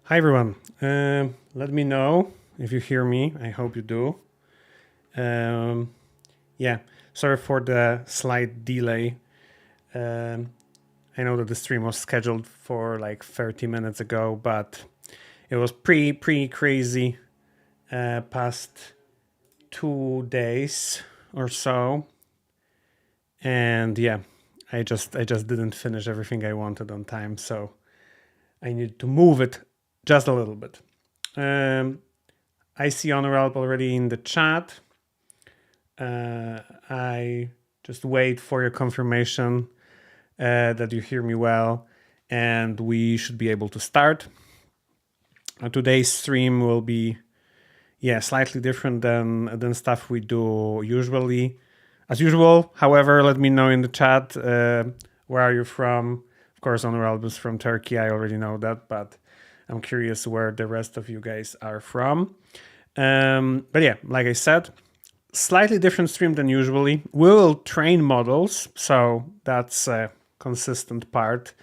Hi everyone. Let me know if you hear me. I hope you do. Um, yeah, sorry for the slight delay. Um, I know that the stream was scheduled for like 30 minutes ago, but it was pretty crazy past 2 days or so, and yeah, I just didn't finish everything I wanted on time, so I need to move it just a little bit. Um, I see Honorable already in the chat. I just wait for your confirmation that you hear me well, and we should be able to start. Today's stream will be, slightly different than stuff we do usually. As usual, however, let me know in the chat where are you from. Of course, Honorable is from Turkey. I already know that, but I'm curious where the rest of you guys are from. But yeah, like I said, slightly different stream than usually. We will train models, so that's a consistent part.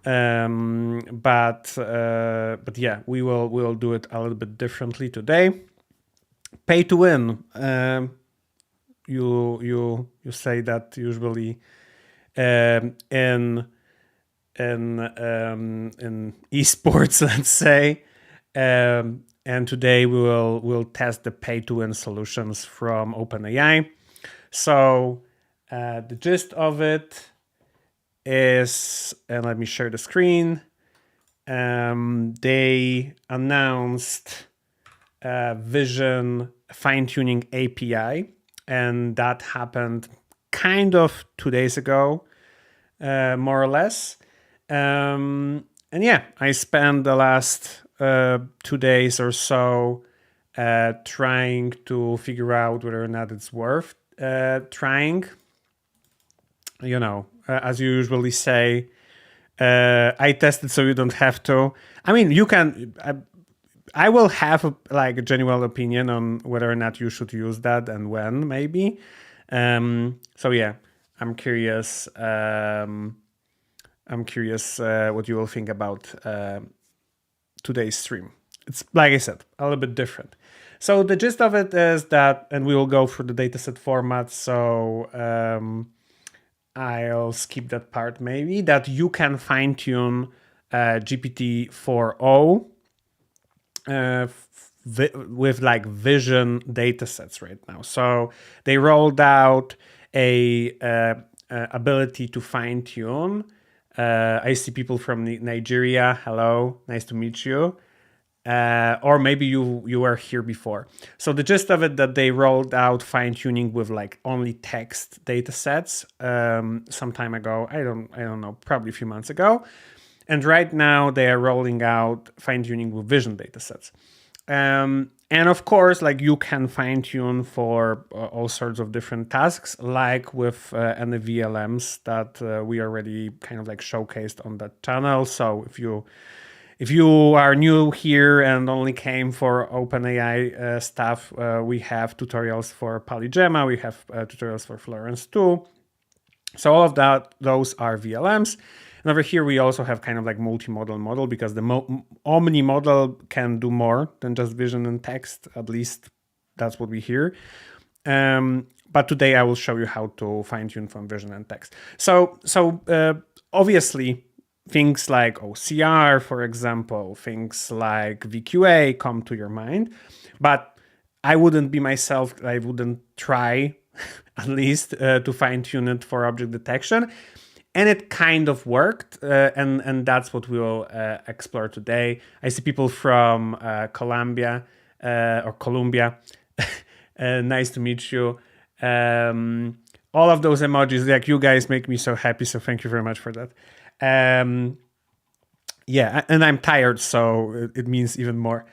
But yeah, we'll do it a little bit differently today. Pay to win. You say that usually in esports, let's say. And today we'll test the pay-to-win solutions from OpenAI. So the gist of it is, and let me share the screen. They announced Vision fine-tuning API, and that happened kind of 2 days ago, more or less. And yeah, I spent the last 2 days or so trying to figure out whether or not it's worth trying. You know, as you usually say, I tested so you don't have to. I mean, you can. I will have a genuine opinion on whether or not you should use that and when, maybe. So yeah, I'm curious. I'm curious what you will think about today's stream. It's, like I said, a little bit different. So the gist of it is that, and we will go through the dataset format. So I'll skip that part maybe, that you can fine tune GPT-4o with like vision datasets right now. So they rolled out a ability to fine tune. I see people from Nigeria. Hello, nice to meet you. Or maybe you were here before. So the gist of it, that they rolled out fine tuning with like only text data sets some time ago. I don't know, probably a few months ago. And right now they are rolling out fine tuning with vision data sets. And of course, like, you can fine tune for all sorts of different tasks, like with any VLMs that we already kind of like showcased on that channel. So if you are new here and only came for OpenAI stuff, we have tutorials for Polygemma, we have tutorials for Florence too. So all of those are VLMs. And over here, we also have kind of like multimodal model, because the Omni model can do more than just vision and text. At least that's what we hear. But today I will show you how to fine tune from vision and text. So obviously, things like OCR, for example, things like VQA come to your mind, but I wouldn't be myself. I wouldn't try, at least, to fine tune it for object detection. And it kind of worked, and that's what we will explore today. I see people from Colombia or Colombia. Nice to meet you. All of those emojis, like, you guys make me so happy, so thank you very much for that. Yeah, and I'm tired, so it means even more.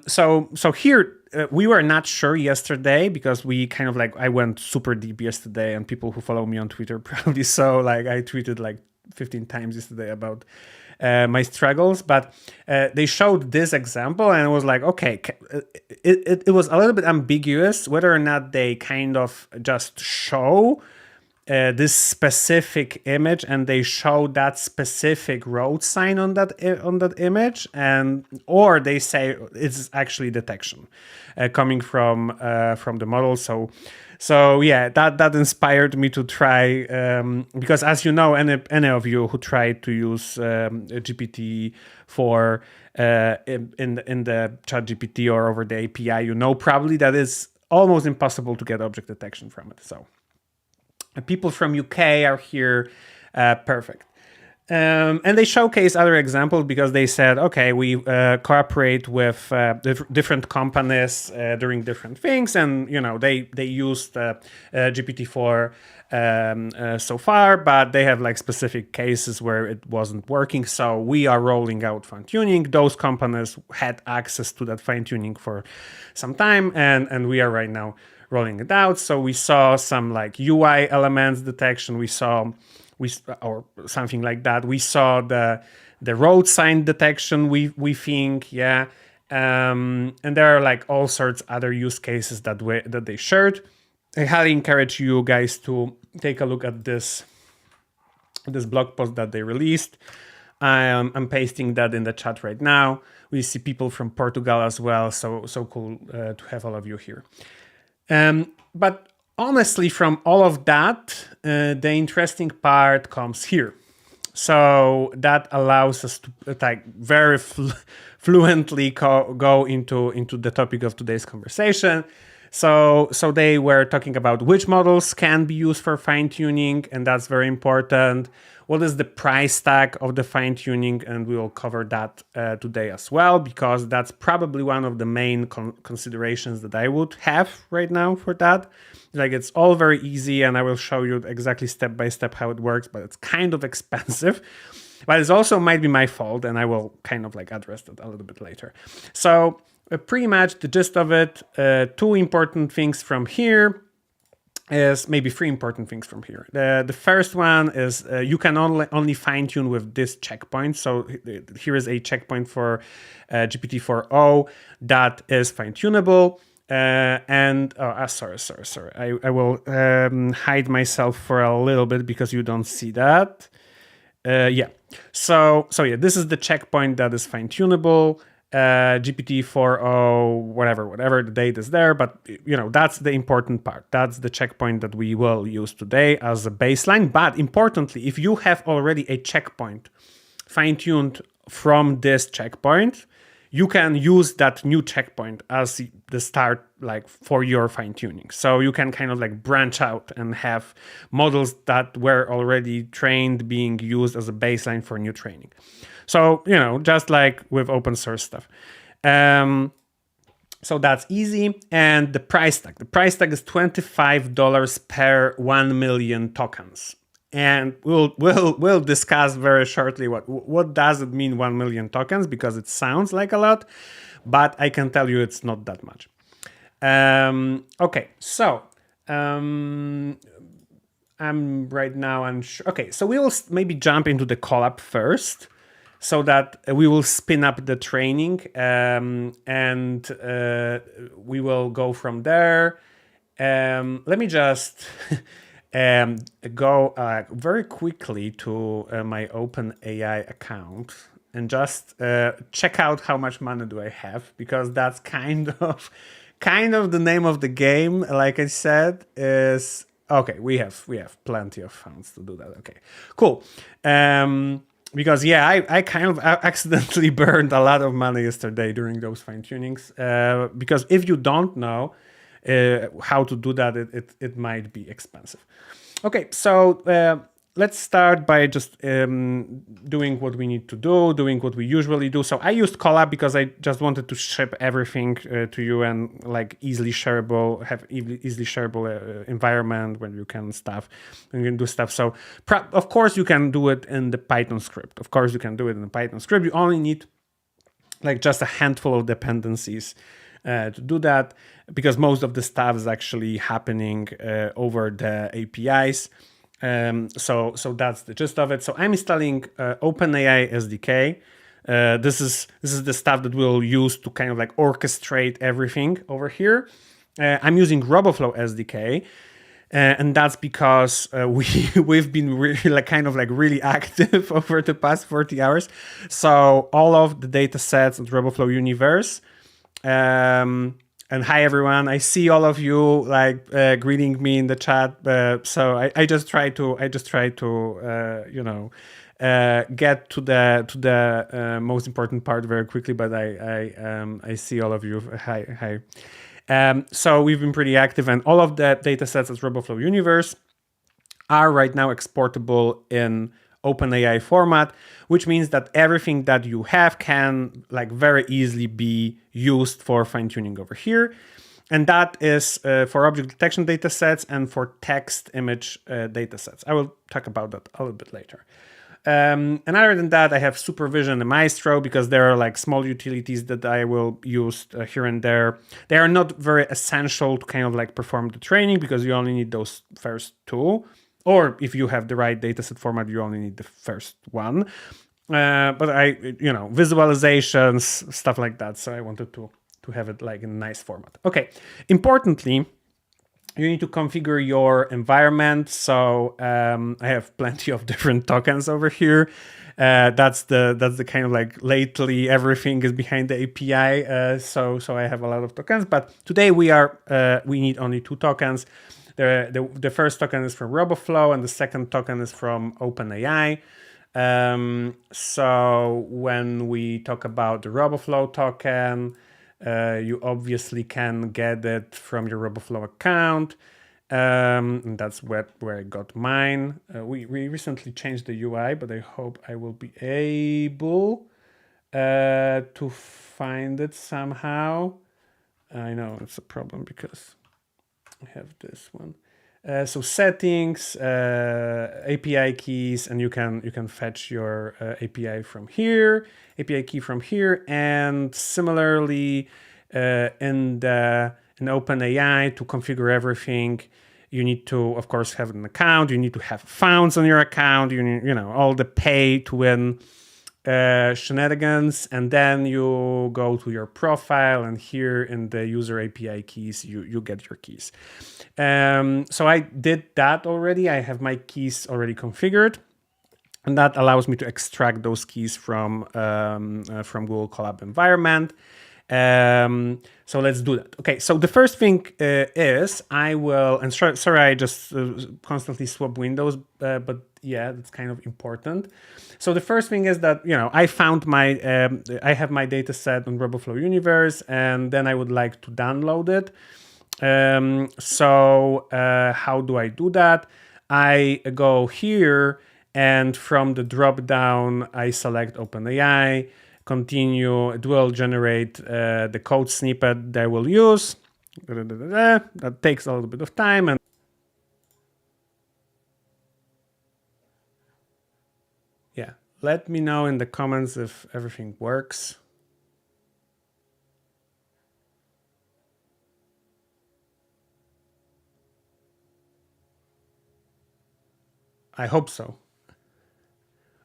So here, we were not sure yesterday, because we kind of like, I went super deep yesterday, and people who follow me on Twitter probably saw, like, I tweeted like 15 times yesterday about my struggles, but they showed this example, and it was like, okay, it was a little bit ambiguous whether or not they kind of just show this specific image, and they show that specific road sign on that image, and or they say it's actually detection coming from the model. So yeah, that inspired me to try, because as you know, any of you who tried to use GPT-4 in the ChatGPT or over the API, you know probably that it's almost impossible to get object detection from it. So people from UK are here, perfect. And they showcase other examples because they said, okay, we cooperate with different companies doing different things, and they used GPT-4 so far, but they have like specific cases where it wasn't working. So we are rolling out fine tuning. Those companies had access to that fine tuning for some time, and we are right now rolling it out. So we saw some like UI elements detection. Or something like that. We saw the road sign detection. We think, yeah, and there are like all sorts other use cases that they shared. I highly encourage you guys to take a look at this blog post that they released. I'm pasting that in the chat right now. We see people from Portugal as well. So cool to have all of you here. But honestly, from all of that, the interesting part comes here. So that allows us to like very fluently go into the topic of today's conversation. So they were talking about which models can be used for fine-tuning, and that's very important. What is the price tag of the fine-tuning? And we will cover that today as well, because that's probably one of the main considerations that I would have right now for that. Like, it's all very easy, and I will show you exactly step by step how it works, but it's kind of expensive. But it also might be my fault, and I will kind of like address that a little bit later. So pretty much the gist of it, two important things from here is maybe three important things from here. The first one is you can only fine tune with this checkpoint. So here is a checkpoint for GPT-4o that is fine tunable. Sorry. I will hide myself for a little bit because you don't see that. Yeah. So yeah, this is the checkpoint that is fine tunable. GPT-4o, whatever the date is there, but that's the important part. That's the checkpoint that we will use today as a baseline. But importantly, if you have already a checkpoint fine-tuned from this checkpoint, you can use that new checkpoint as the start, like, for your fine-tuning. So you can kind of like branch out and have models that were already trained being used as a baseline for new training. So, just like with open source stuff. So that's easy. And the price tag. The price tag is $25 per 1 million tokens. And we'll discuss very shortly what does it mean 1 million tokens, because it sounds like a lot, but I can tell you it's not that much. Okay, so I'm right now unsure. Okay, so we will maybe jump into the collab first, so that we will spin up the training, and we will go from there. Let me just go very quickly to my OpenAI account and just check out how much money do I have, because that's kind of the name of the game. Like I said, is okay. We have plenty of funds to do that. Okay, cool. Because yeah, I kind of accidentally burned a lot of money yesterday during those fine tunings. Because if you don't know how to do that, it might be expensive. Okay, so let's start by just doing what we need to do, doing what we usually do. So I used Colab because I just wanted to ship everything to you and like easily shareable environment when you can do stuff. So of course you can do it in the Python script. You only need like just a handful of dependencies to do that, because most of the stuff is actually happening over the APIs. So that's the gist of it. So I'm installing OpenAI SDK. This is the stuff that we'll use to kind of like orchestrate everything over here. I'm using RoboFlow SDK. And that's because we've been really really active over the past 40 hours. So all of the data sets of RoboFlow universe. And hi everyone, I see all of you greeting me in the chat. So I just try to get to the most important part very quickly. But I see all of you. Hi. So we've been pretty active, and all of the data sets of RoboFlow Universe are right now exportable in OpenAI format, which means that everything that you have can very easily be used for fine-tuning over here. And that is for object detection data sets and for text image data sets. I will talk about that a little bit later. And other than that, I have Supervision and Maestro because there are small utilities that I will use here and there. They are not very essential to perform the training because you only need those first two. Or if you have the right dataset format, you only need the first one. But visualizations, stuff like that. So I wanted to have it in a nice format. Okay, importantly, you need to configure your environment. So I have plenty of different tokens over here. That's the kind of lately everything is behind the API. So I have a lot of tokens. But today we need only two tokens. The first token is from RoboFlow, and the second token is from OpenAI. So when we talk about the RoboFlow token, you obviously can get it from your RoboFlow account. And that's where I got mine. We recently changed the UI, but I hope I will be able to find it somehow. I know it's a problem because I have this one. So settings, API keys, and you can fetch your API from here, API key from here, and similarly in OpenAI to configure everything, you need to of course have an account. You need to have funds on your account. You need all the pay to win shenanigans, and then you go to your profile, and here in the user API keys you get your keys. So I did that already. I have my keys already configured, and that allows me to extract those keys from Google Colab environment. So let's do that. Okay, so the first thing is I will, and sorry I just constantly swap windows, but yeah, that's kind of important. So the first thing is that I found I have my data set on RoboFlow Universe, and then I would like to download it. So how do I do that? I go here, and from the drop down I select OpenAI, continue. It will generate the code snippet that I will use. That takes a little bit of time, and yeah, let me know in the comments if everything works. I hope so.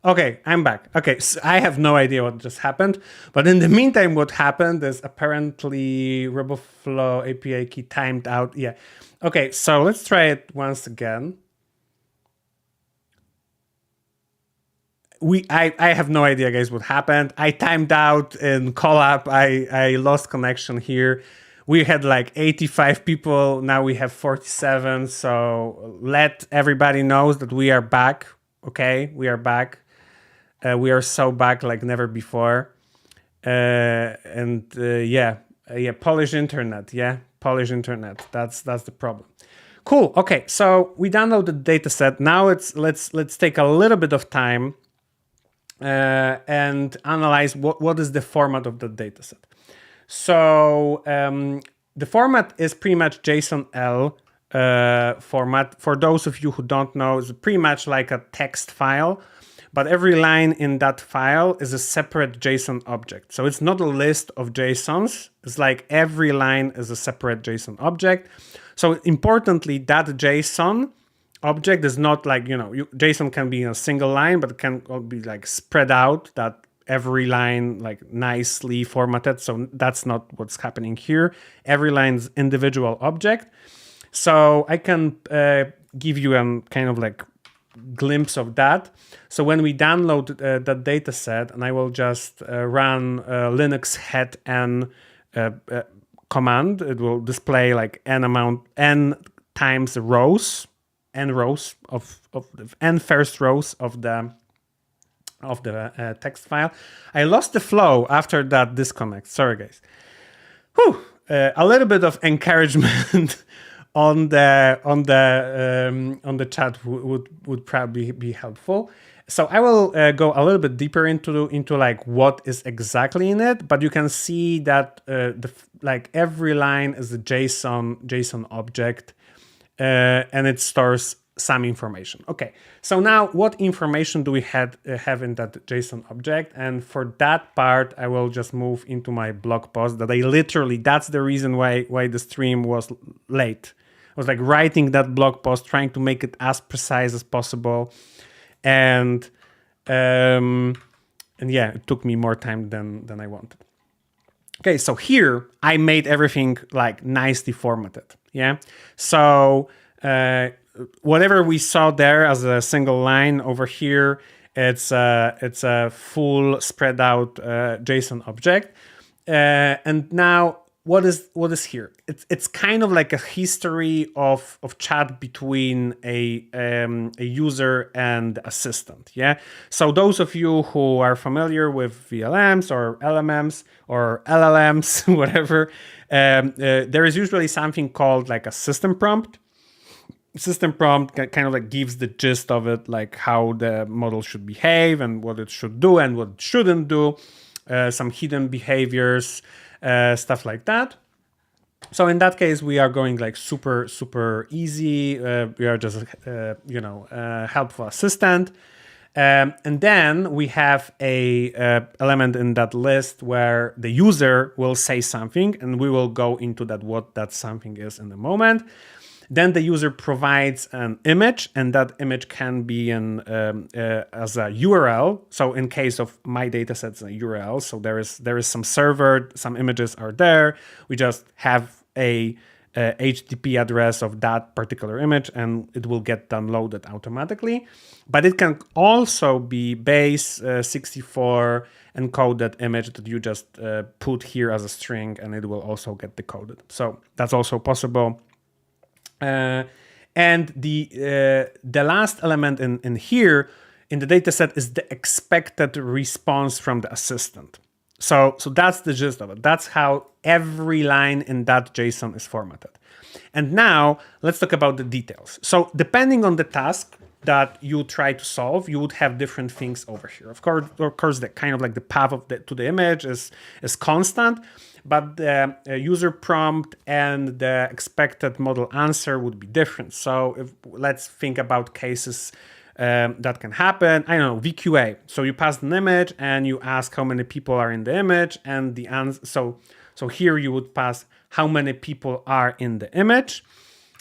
Okay, I'm back. Okay, so I have no idea what just happened, but in the meantime, what happened is apparently RoboFlow API key timed out. Yeah. Okay, so let's try it once again. I have no idea, guys, what happened. I timed out in Colab. I lost connection here. We had 85 people. Now we have 47. So let everybody knows that we are back. Okay, we are back. We are so back like never before. Yeah, Polish internet. Yeah, Polish internet. That's the problem. Cool. Okay, so we downloaded the data set. Now let's take a little bit of time and analyze what is the format of the dataset. So the format is pretty much JSON-L format. For those of you who don't know, it's pretty much like a text file, but every line in that file is a separate JSON object. So it's not a list of JSONs. It's every line is a separate JSON object. So importantly, that JSON object is not JSON can be in a single line, but it can be spread out, that every line nicely formatted. So that's not what's happening here. Every line's individual object. So I can give you a kind of like glimpse of that. So when we download that data set, and I will just run Linux het n command, it will display like n times rows, n rows of n first rows of the text file. I lost the flow after that disconnect. Sorry, guys. Whew. A little bit of encouragement on the chat would probably be helpful. So I will go a little bit deeper into like what is exactly in it, but you can see that like every line is a JSON object, and it stores some information. Okay, so now what information do we have in that JSON object? And for that part, I will just move into my blog post that that's the reason why the stream was late. I was like writing that blog post, trying to make it as precise as possible. And yeah, it took me more time than I wanted. Okay, so here I made everything like nicely formatted. Yeah, so whatever we saw there as a single line over here, it's a full spread out JSON object. And now what is here? It's kind of like a history of chat between a user and assistant. Yeah. So those of you who are familiar with VLMs or LMMs or LLMs, whatever, there is usually something called like a system prompt. System prompt kind of like gives the gist of it, like how the model should behave and what it should do and what it shouldn't do, some hidden behaviors, stuff like that. So in that case, we are going like super easy. We are just helpful assistant, and then we have a element in that list where the user will say something, and we will go into what that something is in a moment. Then the user provides an image, and that image can be as a URL. So in case of my dataset, it's a URL. So there is some server, some images are there. We just have a HTTP address of that particular image, and it will get downloaded automatically. But it can also be base 64 encoded image that you just put here as a string, and it will also get decoded. So that's also possible. And the last element in here in the dataset is the expected response from the assistant. So that's the gist of it. That's how every line in that JSON is formatted. And now let's talk about the details. So depending on the task that you try to solve, you would have different things over here. Of course, the kind of like the path to the image is constant, but the user prompt and the expected model answer would be different. So let's think about cases that can happen. I don't know, VQA. So you pass an image and you ask how many people are in the image, and the answer. So here you would pass how many people are in the image,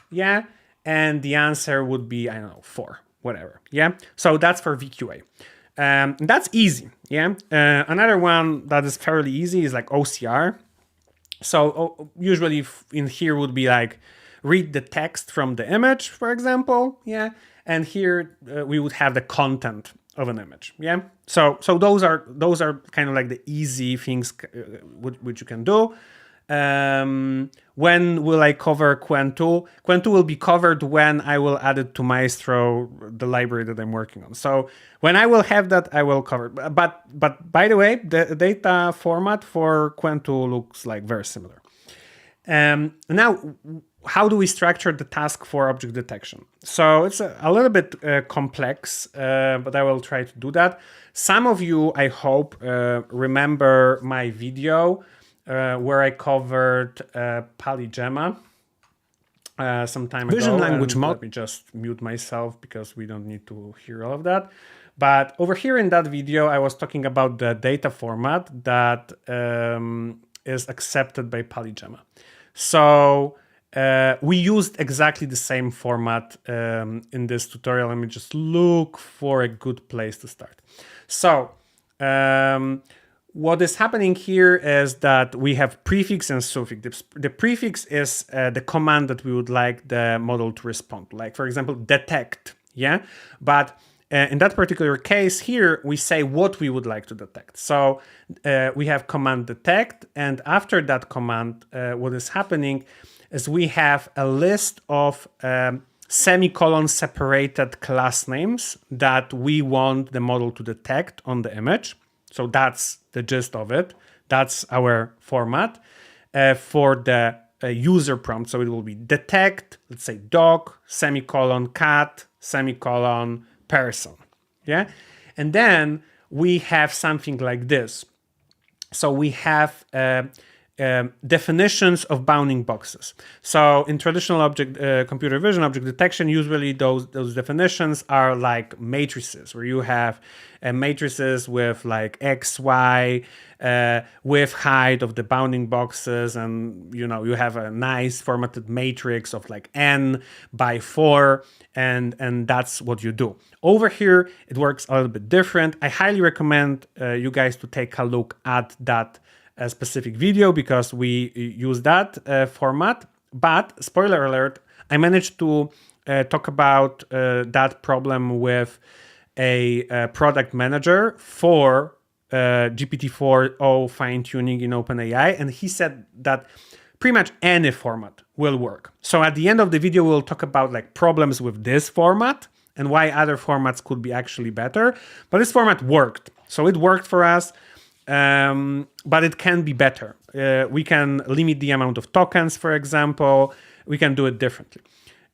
yeah, and the answer would be, I don't know, 4, whatever, yeah. So that's for VQA. That's easy, yeah. Another one that is fairly easy is like OCR. So usually in here would be like read the text from the image, for example, yeah. And here we would have the content of an image, yeah. So those are kind of like the easy things which you can do. When will I cover Qwen2? Qwen2 will be covered when I will add it to Maestro, the library that I'm working on. So when I will have that, I will cover it. But by the way, the data format for Qwen2 looks like very similar. Now, how do we structure the task for object detection? So it's a little bit complex, but I will try to do that. Some of you, I hope, remember my video where I covered Polygemma some time ago. Vision language model. Let me just mute myself because we don't need to hear all of that. But over here in that video, I was talking about the data format that is accepted by Polygemma. So we used exactly the same format in this tutorial. Let me just look for a good place to start. So what is happening here is that we have prefix and suffix. The prefix is the command that we would like the model to respond to, like for example, detect, yeah? But in that particular case here, we say what we would like to detect. So we have command detect, and after that command, what is happening is we have a list of semicolon separated class names that we want the model to detect on the image. So that's the gist of it. That's our format for the user prompt. So it will be detect, let's say dog, semicolon, cat, semicolon, person. Yeah. And then we have something like this. So we have definitions of bounding boxes. So in traditional computer vision object detection, usually those definitions are like matrices, where you have matrices with like X, Y, with height of the bounding boxes, and you have a nice formatted matrix of like n by 4, and that's what you do. Over here, it works a little bit different. I highly recommend you guys to take a look at that specific video, because we use that format. But spoiler alert, I managed to talk about that problem with a product manager for GPT-4o fine-tuning in OpenAI, and he said that pretty much any format will work. So at the end of the video, we'll talk about like problems with this format and why other formats could be actually better. But this format worked. So it worked for us, but it can be better. We can limit the amount of tokens, for example. We can do it differently.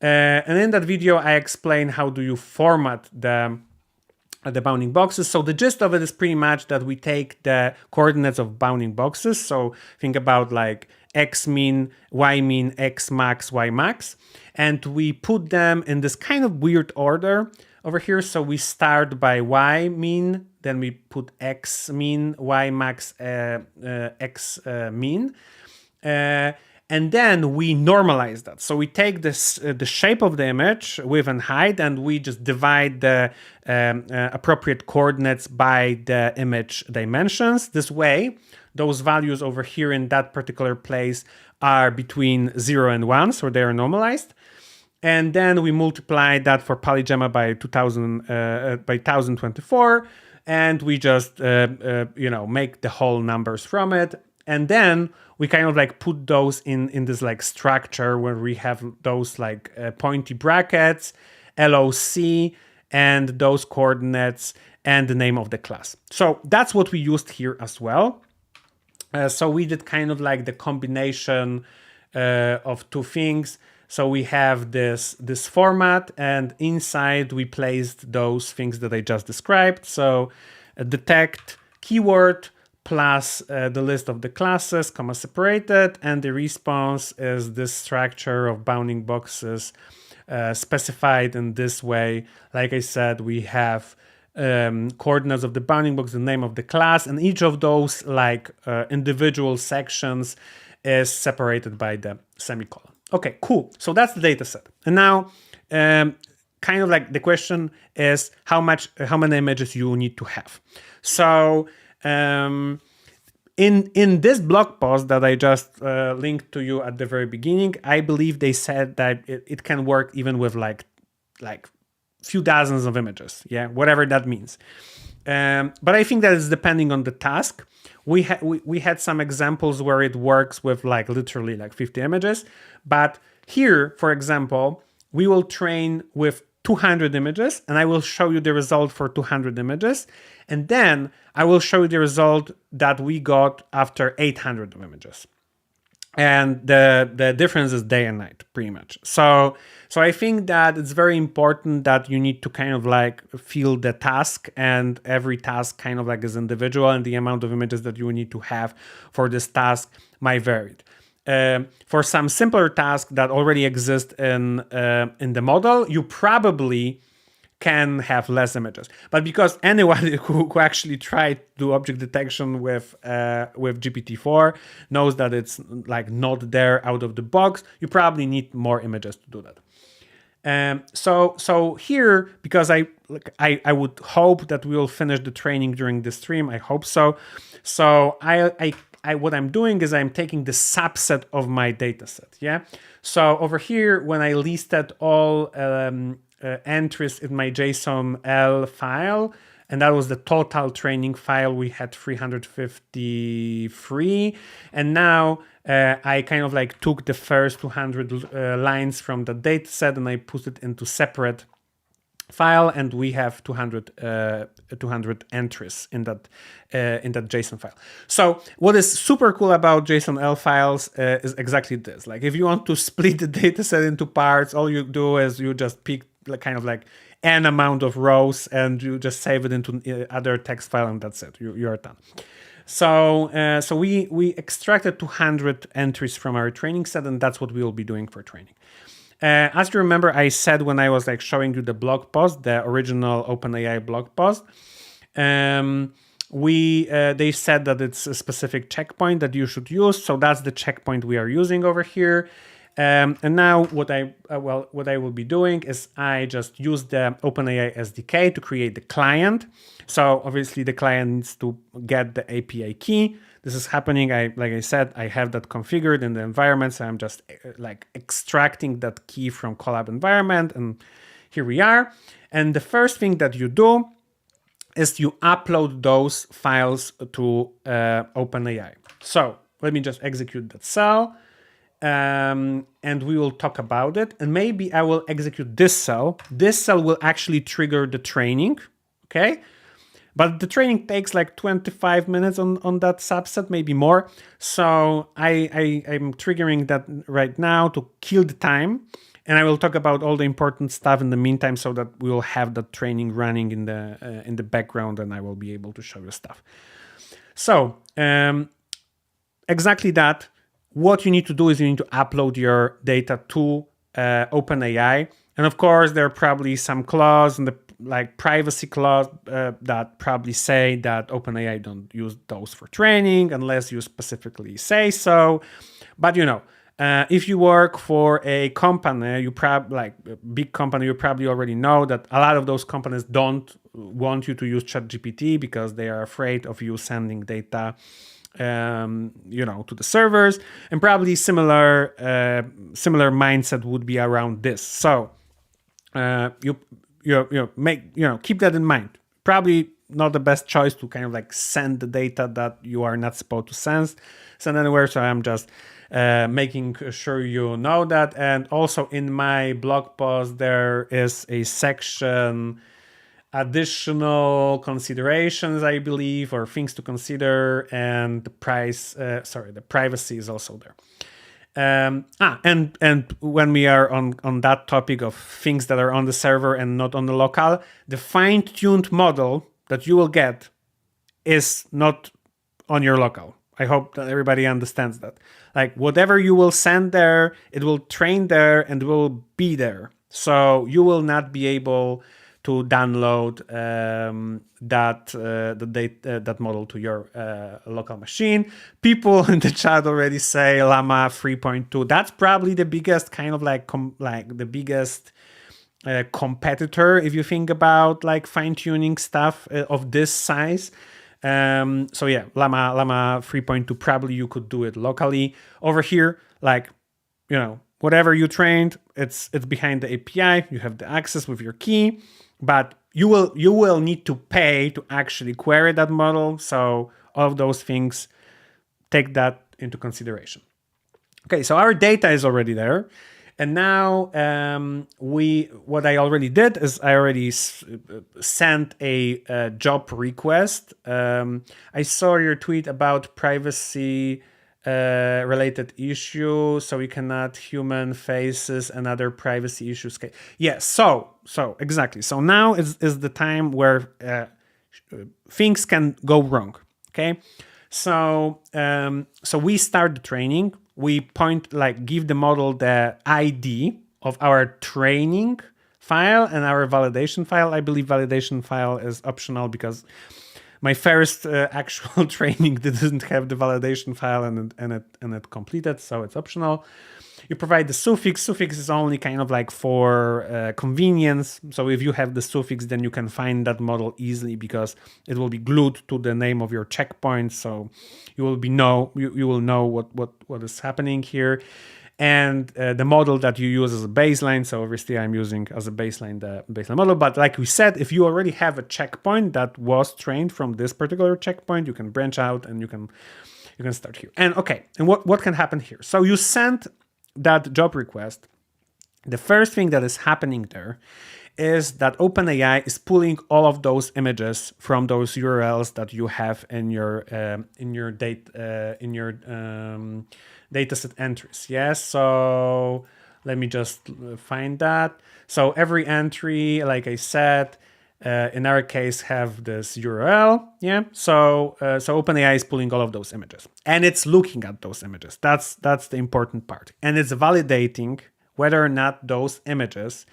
And in that video, I explain how do you format the bounding boxes. So the gist of it is pretty much that we take the coordinates of bounding boxes. So think about like x min, y min, x max, y max, and we put them in this kind of weird order over here. So we start by y min, then we put x min, y max, x min, and then we normalize that. So we take this the shape of the image, width and height, and we just divide the appropriate coordinates by the image dimensions. This way, those values over here in that particular place are between 0 and 1, so they are normalized. And then we multiply that for polygemma by 1024, and we just make the whole numbers from it. And then we kind of like put those in this like structure where we have those like pointy brackets, LOC, and those coordinates and the name of the class. So that's what we used here as well. So we did kind of like the combination of two things. So we have this format, and inside we placed those things that I just described. So detect keyword plus the list of the classes, comma separated, and the response is this structure of bounding boxes specified in this way. Like I said, we have coordinates of the bounding box, the name of the class, and each of those like individual sections is separated by the semicolon. Okay, cool. So that's the data set. And now kind of like the question is how many images you need to have. So in this blog post that I just linked to you at the very beginning, I believe they said that it can work even with like few dozens of images, yeah, whatever that means. But I think that is depending on the task. We had some examples where it works with like literally like 50 images, but here, for example, we will train with 200 images, and I will show you the result for 200 images, and then I will show you the result that we got after 800 images. And the difference is day and night, pretty much. So I think that it's very important that you need to kind of like feel the task, and every task kind of like is individual, and the amount of images that you need to have for this task might vary. For some simpler tasks that already exist in the model, you probably can have less images. But because anyone who actually tried to do object detection with GPT-4 knows that it's like not there out of the box, you probably need more images to do that. So here, because I would hope that we will finish the training during the stream. I hope so. So I what I'm doing is I'm taking the subset of my data set. Yeah. So over here, when I listed all entries in my JSON-L file, and that was the total training file, we had 353. And now I kind of like took the first 200 lines from the data set and I put it into separate file, and we have 200 entries in that JSON file. So what is super cool about JSON-L files is exactly this. Like if you want to split the data set into parts, all you do is you just pick kind of like n amount of rows and you just save it into other text file, and that's it. You're done. So we extracted 200 entries from our training set, and that's what we will be doing for training. As you remember, I said when I was like showing you the blog post, the original OpenAI blog post, they said that it's a specific checkpoint that you should use. So that's the checkpoint we are using over here. And now what I will be doing is I just use the OpenAI SDK to create the client. So obviously the client needs to get the API key. This is happening. Like I said, I have that configured in the environment. So I'm just like extracting that key from Colab environment. And here we are. And the first thing that you do is you upload those files to OpenAI. So let me just execute that cell. And we will talk about it. And maybe I will execute this cell. This cell will actually trigger the training. Okay. But the training takes like 25 minutes on that subset, maybe more. So I'm triggering that right now to kill the time. And I will talk about all the important stuff in the meantime so that we will have that training running in the background and I will be able to show you stuff. So exactly that. What you need to do is you need to upload your data to OpenAI. And of course, there are probably some clause in the like privacy clause that probably say that OpenAI don't use those for training unless you specifically say so. But you know, if you work for a company, you like a big company, you probably already know that a lot of those companies don't want you to use ChatGPT because they are afraid of you sending data to the servers, and probably similar mindset would be around this. So keep that in mind. Probably not the best choice to kind of like send the data that you are not supposed to send anywhere. So I'm just making sure you know that. And also in my blog post, there is a section additional considerations, I believe, or things to consider, and the privacy is also there. And when we are on that topic of things that are on the server and not on the local, the fine-tuned model that you will get is not on your local. I hope that everybody understands that. Like whatever you will send there, it will train there and will be there. So you will not be able to download that model to your local machine. People in the chat already say Llama 3.2. That's probably the biggest kind of like the biggest competitor if you think about like fine-tuning stuff of this size. So yeah, Llama 3.2, probably you could do it locally. Over here, like, whatever you trained, it's behind the API. You have the access with your key. But you will need to pay to actually query that model. So all of those things, take that into consideration. Okay, so our data is already there. And now what I already did is I already sent a job request. I saw your tweet about privacy related issue, so we cannot human faces and other privacy issues. Yes, so exactly. So now is the time where things can go wrong. Okay, so we start the training. We give the model the ID of our training file and our validation file. I believe validation file is optional because my first actual training didn't have the validation file and it completed, so it's optional. You provide the suffix. Suffix is only kind of like for convenience. So if you have the suffix, then you can find that model easily because it will be glued to the name of your checkpoint. So you will know what is happening here. And the model that you use as a baseline. So obviously I'm using as a baseline the baseline model. But like we said, if you already have a checkpoint that was trained from this particular checkpoint, you can branch out and you can start here. And okay, and what can happen here? So you send that job request. The first thing that is happening there is that OpenAI is pulling all of those images from those URLs that you have in your dataset entries. Yes, so let me just find that. So every entry, like I said, in our case, have this URL. Yeah, so OpenAI is pulling all of those images and it's looking at those images. That's the important part, and it's validating whether or not those images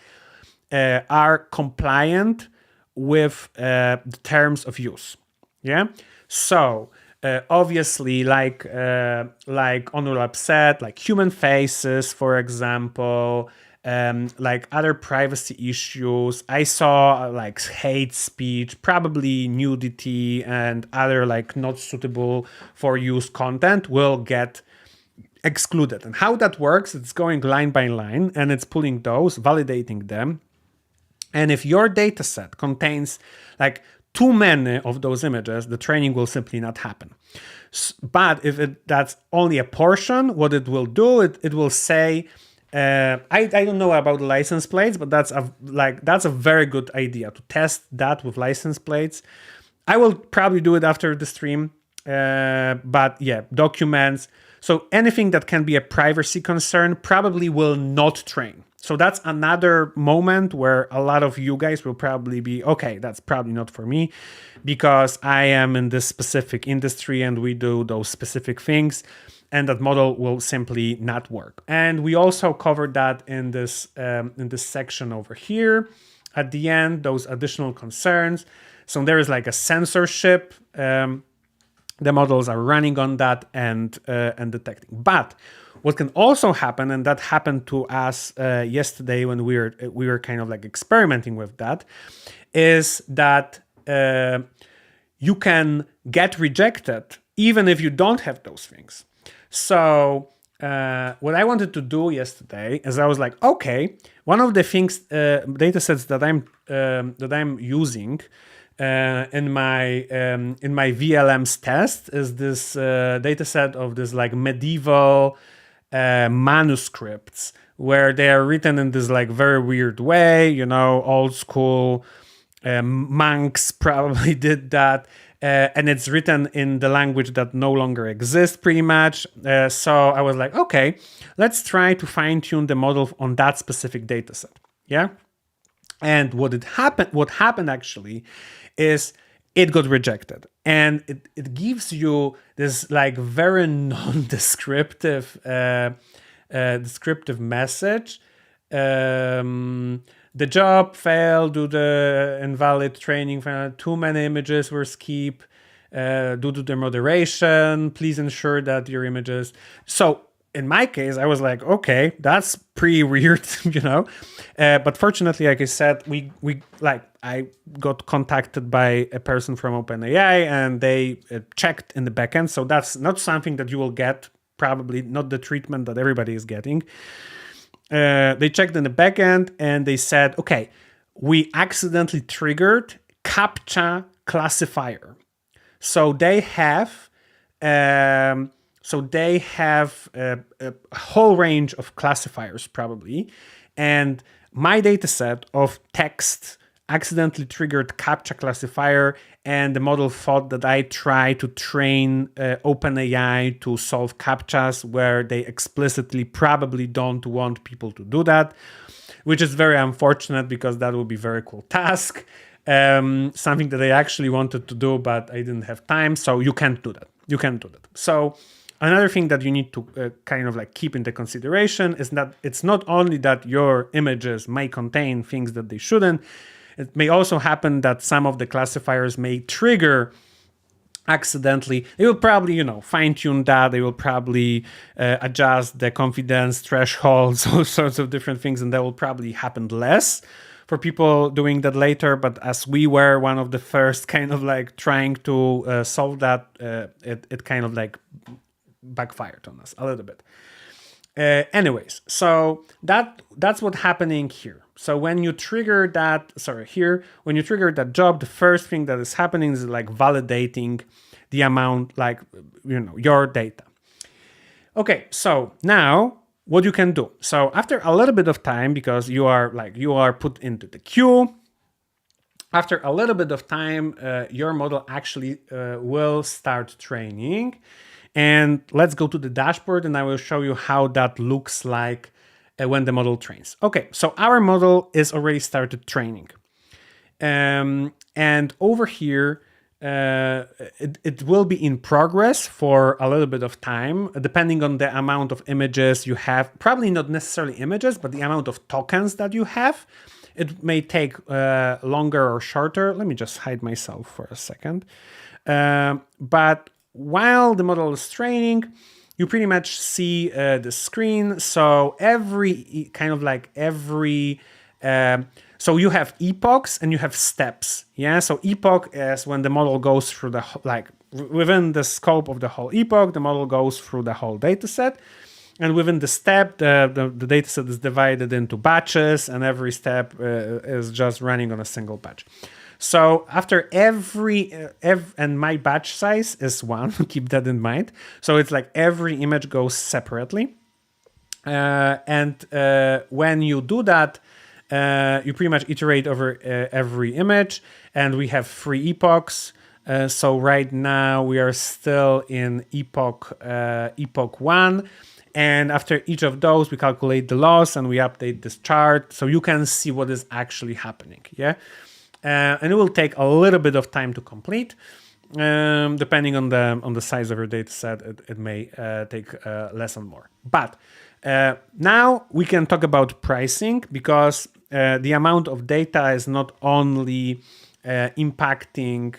are compliant with the terms of use. Yeah, so obviously, like Onurab said, like human faces, for example. Like other privacy issues, I saw like hate speech, probably nudity, and other like not suitable for use content will get excluded. And how that works, it's going line by line and it's pulling those, validating them. And if your data set contains like too many of those images, the training will simply not happen. But if that's only a portion, what it will do, it will say, I don't know about license plates, but that's a very good idea to test that with license plates. I will probably do it after the stream, but yeah, documents. So anything that can be a privacy concern probably will not train. So that's another moment where a lot of you guys will probably be, okay, that's probably not for me because I am in this specific industry and we do those specific things. And that model will simply not work. And we also covered that in this section over here at the end, those additional concerns. So there is like a censorship. The models are running on that and detecting. But what can also happen, and that happened to us yesterday when we were kind of like experimenting with that, is that you can get rejected even if you don't have those things. So what I wanted to do yesterday is I was like, okay, one of the things, data sets that I'm using in my VLM's test is this data set of this like medieval manuscripts where they are written in this like very weird way, old school monks probably did that. And it's written in the language that no longer exists pretty much. So I was like, okay, let's try to fine tune the model on that specific data set. Yeah. And what happened actually is it got rejected. And it gives you this like very non-descriptive descriptive message. The job failed due to the invalid training. Too many images were skipped due to the moderation. Please ensure that your images. So in my case, I was like, okay, that's pretty weird, But fortunately, like I said, I got contacted by a person from OpenAI, and they checked in the backend. So that's not something that you will get. Probably not the treatment that everybody is getting. They checked in the backend and they said, okay, we accidentally triggered CAPTCHA classifier. So they have a whole range of classifiers probably. And my data set of text accidentally triggered CAPTCHA classifier, and the model thought that I tried to train OpenAI to solve CAPTCHAs where they explicitly probably don't want people to do that, which is very unfortunate because that would be a very cool task, something that I actually wanted to do, but I didn't have time. So you can't do that. So another thing that you need to kind of like keep into consideration is that it's not only that your images may contain things that they shouldn't. It may also happen that some of the classifiers may trigger accidentally, they will probably, fine tune that. They will probably adjust the confidence thresholds, all sorts of different things, and that will probably happen less for people doing that later. But as we were one of the first kind of like trying to solve that, it kind of like backfired on us a little bit. Anyways, so that's what's happening here. So when you trigger that, when you trigger that job, the first thing that is happening is like validating the amount, like, your data. Okay, so now what you can do. So after a little bit of time, because you are put into the queue, after a little bit of time, your model actually will start training. And let's go to the dashboard and I will show you how that looks like when the model trains. Okay, so our model is already started training. And over here, it will be in progress for a little bit of time, depending on the amount of images you have. Probably not necessarily images, but the amount of tokens that you have. It may take longer or shorter. Let me just hide myself for a second. But while the model is training, you pretty much see the screen. So every so you have epochs and you have steps. Yeah. So epoch is when the model goes through within the scope of the whole epoch, the model goes through the whole data set. And within the step, the data set is divided into batches, and every step is just running on a single batch. So after and my batch size is 1, keep that in mind. So it's like every image goes separately. And when you do that, you pretty much iterate over every image, and we have 3 epochs. So right now we are still in epoch 1. And after each of those, we calculate the loss and we update this chart so you can see what is actually happening. Yeah. And it will take a little bit of time to complete. Depending on the size of your data set, it may take less and more. But now we can talk about pricing, because the amount of data is not only impacting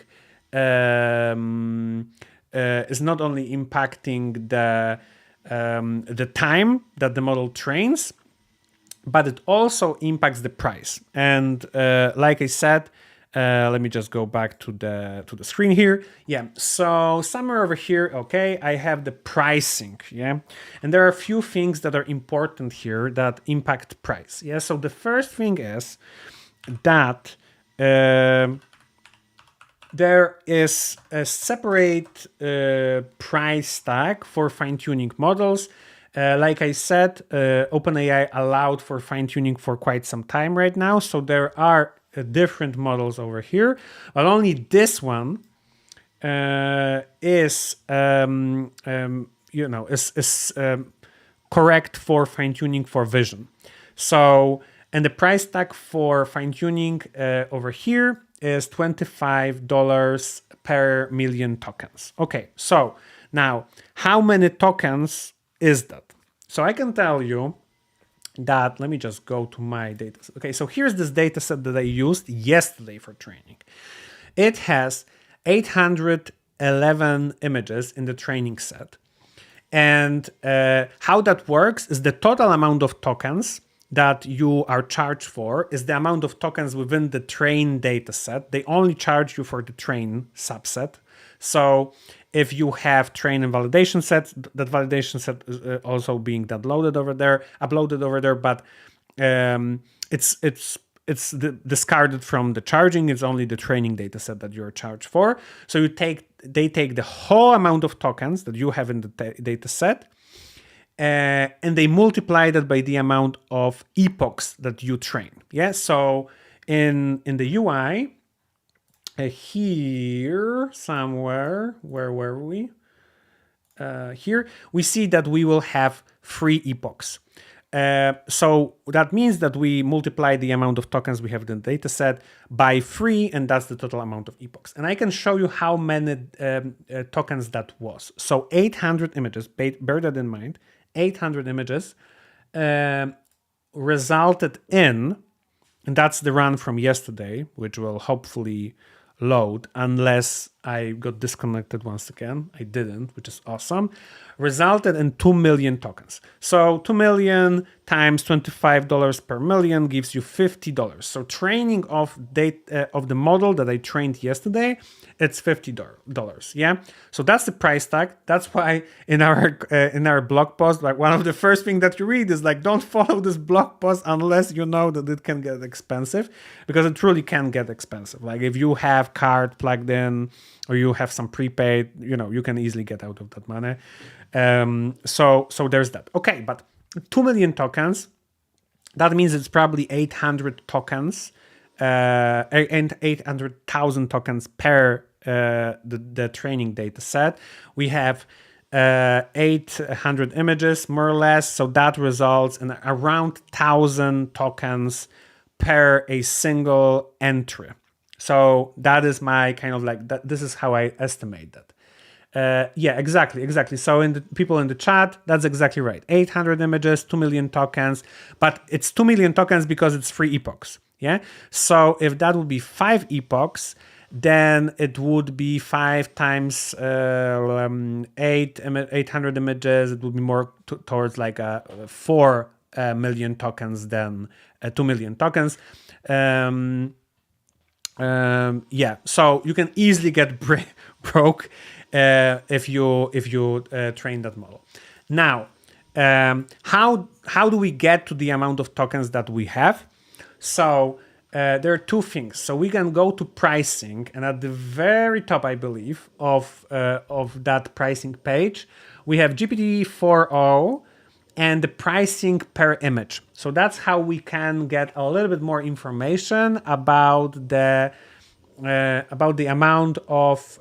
the time that the model trains, but it also impacts the price. And like I said, let me just go back to the screen here. Yeah, so somewhere over here, okay, I have the pricing. Yeah, and there are a few things that are important here that impact price. Yeah, so the first thing is that there is a separate price tag for fine-tuning models. Like I said, OpenAI allowed for fine-tuning for quite some time right now. So there are different models over here, but only this one is correct for fine-tuning for vision. So, and the price tag for fine-tuning over here is $25 per million tokens. Okay, so now how many tokens is that? So I can tell you that, let me just go to my data set. Okay, so here's this data set that I used yesterday for training. It has 811 images in the training set. And how that works is the total amount of tokens that you are charged for is the amount of tokens within the train data set. They only charge you for the train subset. So if you have train and validation sets, that validation set is also being uploaded over there, but it's discarded from the charging. It's only the training data set that you're charged for. So they take the whole amount of tokens that you have in the data set, and they multiply that by the amount of epochs that you train. Yeah. So in the UI, here somewhere, where were we? Here we see that we will have 3 epochs. So that means that we multiply the amount of tokens we have in the data set by 3, and that's the total amount of epochs. And I can show you how many tokens that was. So 800 images, bear that in mind, 800 images resulted in, and that's the run from yesterday, which will hopefully load unless I got disconnected once again. I didn't, which is awesome. Resulted in 2 million tokens. So 2 million times $25 per million gives you $50. So training of the model that I trained yesterday, it's $50. Yeah. So that's the price tag. That's why in our blog post, like one of the first things that you read is like, don't follow this blog post unless you know that it can get expensive, because it truly can get expensive. Like if you have card plugged in or you have some prepaid, you can easily get out of that money. So there's that. Okay, but 2 million tokens, that means it's probably 800 tokens, and 800,000 tokens per the training data set. We have 800 images, more or less. So that results in around 1,000 tokens per a single entry. So that is my kind of like that. This is how I estimate that. Yeah, exactly. So in the people in the chat, that's exactly right. 800 images, 2 million tokens, but it's 2 million tokens because it's 3 epochs. Yeah. So if that would be 5 epochs, then it would be 5 times 800 images. It would be more towards like 4 million tokens than 2 million tokens. Yeah, so you can easily get broke if you train that model. Now, how do we get to the amount of tokens that we have? So there are 2 things. So we can go to pricing, and at the very top, I believe, of that pricing page, we have GPT-4o and the pricing per image. So that's how we can get a little bit more information about the amount of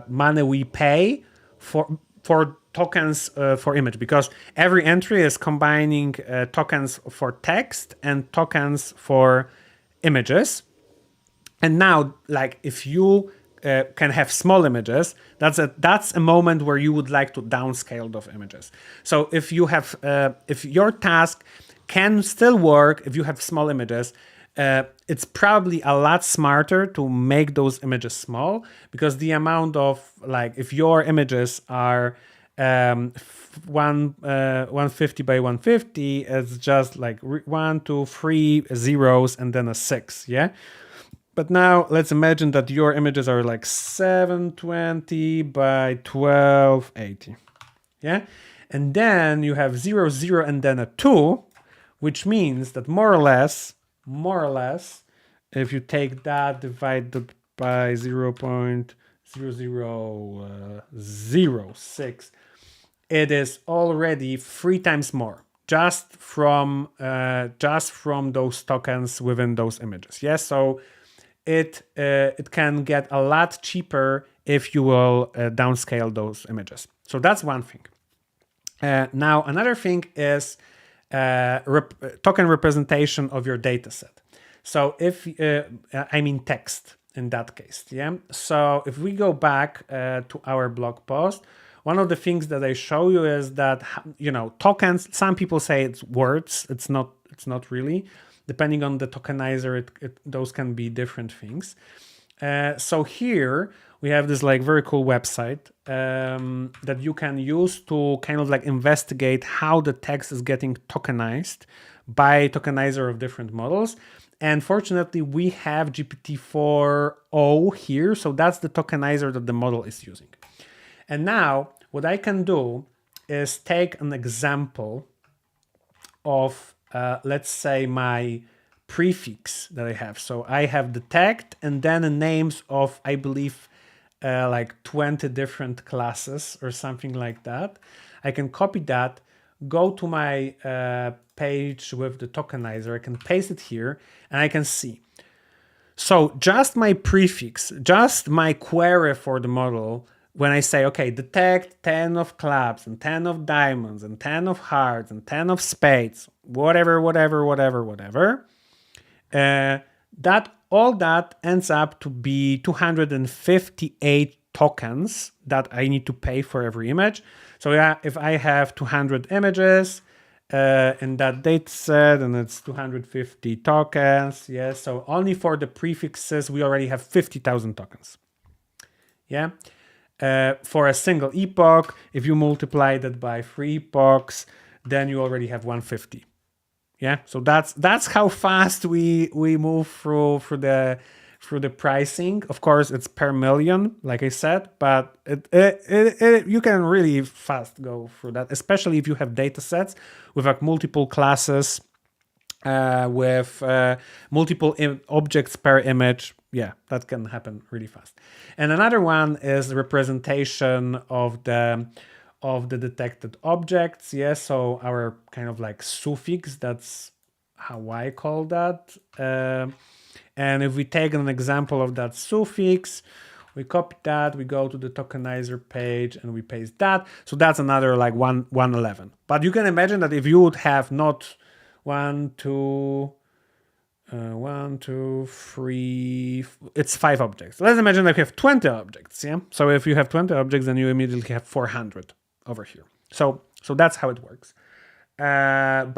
money we pay for tokens for image, because every entry is combining tokens for text and tokens for images. And now, like if you can have small images, that's a moment where you would like to downscale those images. So if you have if your task can still work if you have small images, it's probably a lot smarter to make those images small, because the amount of, like, if your images are 150 by 150, it's just like 1, 2, 3 zeros and then a 6. Yeah. But now let's imagine that your images are like 720 by 1280. Yeah. And then you have 0, 0, and then a 2, which means that more or less, if you take that divided by 0.0006, it is already 3 times more just from those tokens within those images. Yes. So it can get a lot cheaper if you will downscale those images. So that's one thing. Now another thing is token representation of your data set. So if I mean text in that case. Yeah. So if we go back to our blog post, one of the things that I show you is that, tokens, some people say it's words. It's not really. Depending on the tokenizer, those can be different things. So here we have this like very cool website that you can use to kind of like investigate how the text is getting tokenized by tokenizer of different models. And fortunately, we have GPT-4o here. So that's the tokenizer that the model is using. And now what I can do is take an example of let's say my prefix that I have. So I have the text and then the names of, I believe, like 20 different classes or something like that. I can copy that, go to my page with the tokenizer. I can paste it here and I can see. So just my prefix, just my query for the model, when I say, okay, detect 10 of clubs and 10 of diamonds and 10 of hearts and 10 of spades, whatever, that all that ends up to be 258 tokens that I need to pay for every image. So yeah, if I have 200 images in that data set and it's 250 tokens, yes, so only for the prefixes we already have 50,000 tokens. Yeah. For a single epoch, if you multiply that by 3 epochs, then you already have 150. Yeah, so that's how fast we move through the pricing. Of course, it's per million, like I said, but you can really fast go through that, especially if you have data sets with like multiple classes, with multiple objects per image. Yeah, that can happen really fast. And another one is representation of the detected objects. Yeah, so our kind of like suffix, that's how I call that. And if we take an example of that suffix, we copy that, we go to the tokenizer page and we paste that. So that's another like 111. But you can imagine that if you would have not 1, 2, 3, it's 5 objects. Let's imagine that you have 20 objects. Yeah. So if you have 20 objects, then you immediately have 400 over here. So that's how it works. But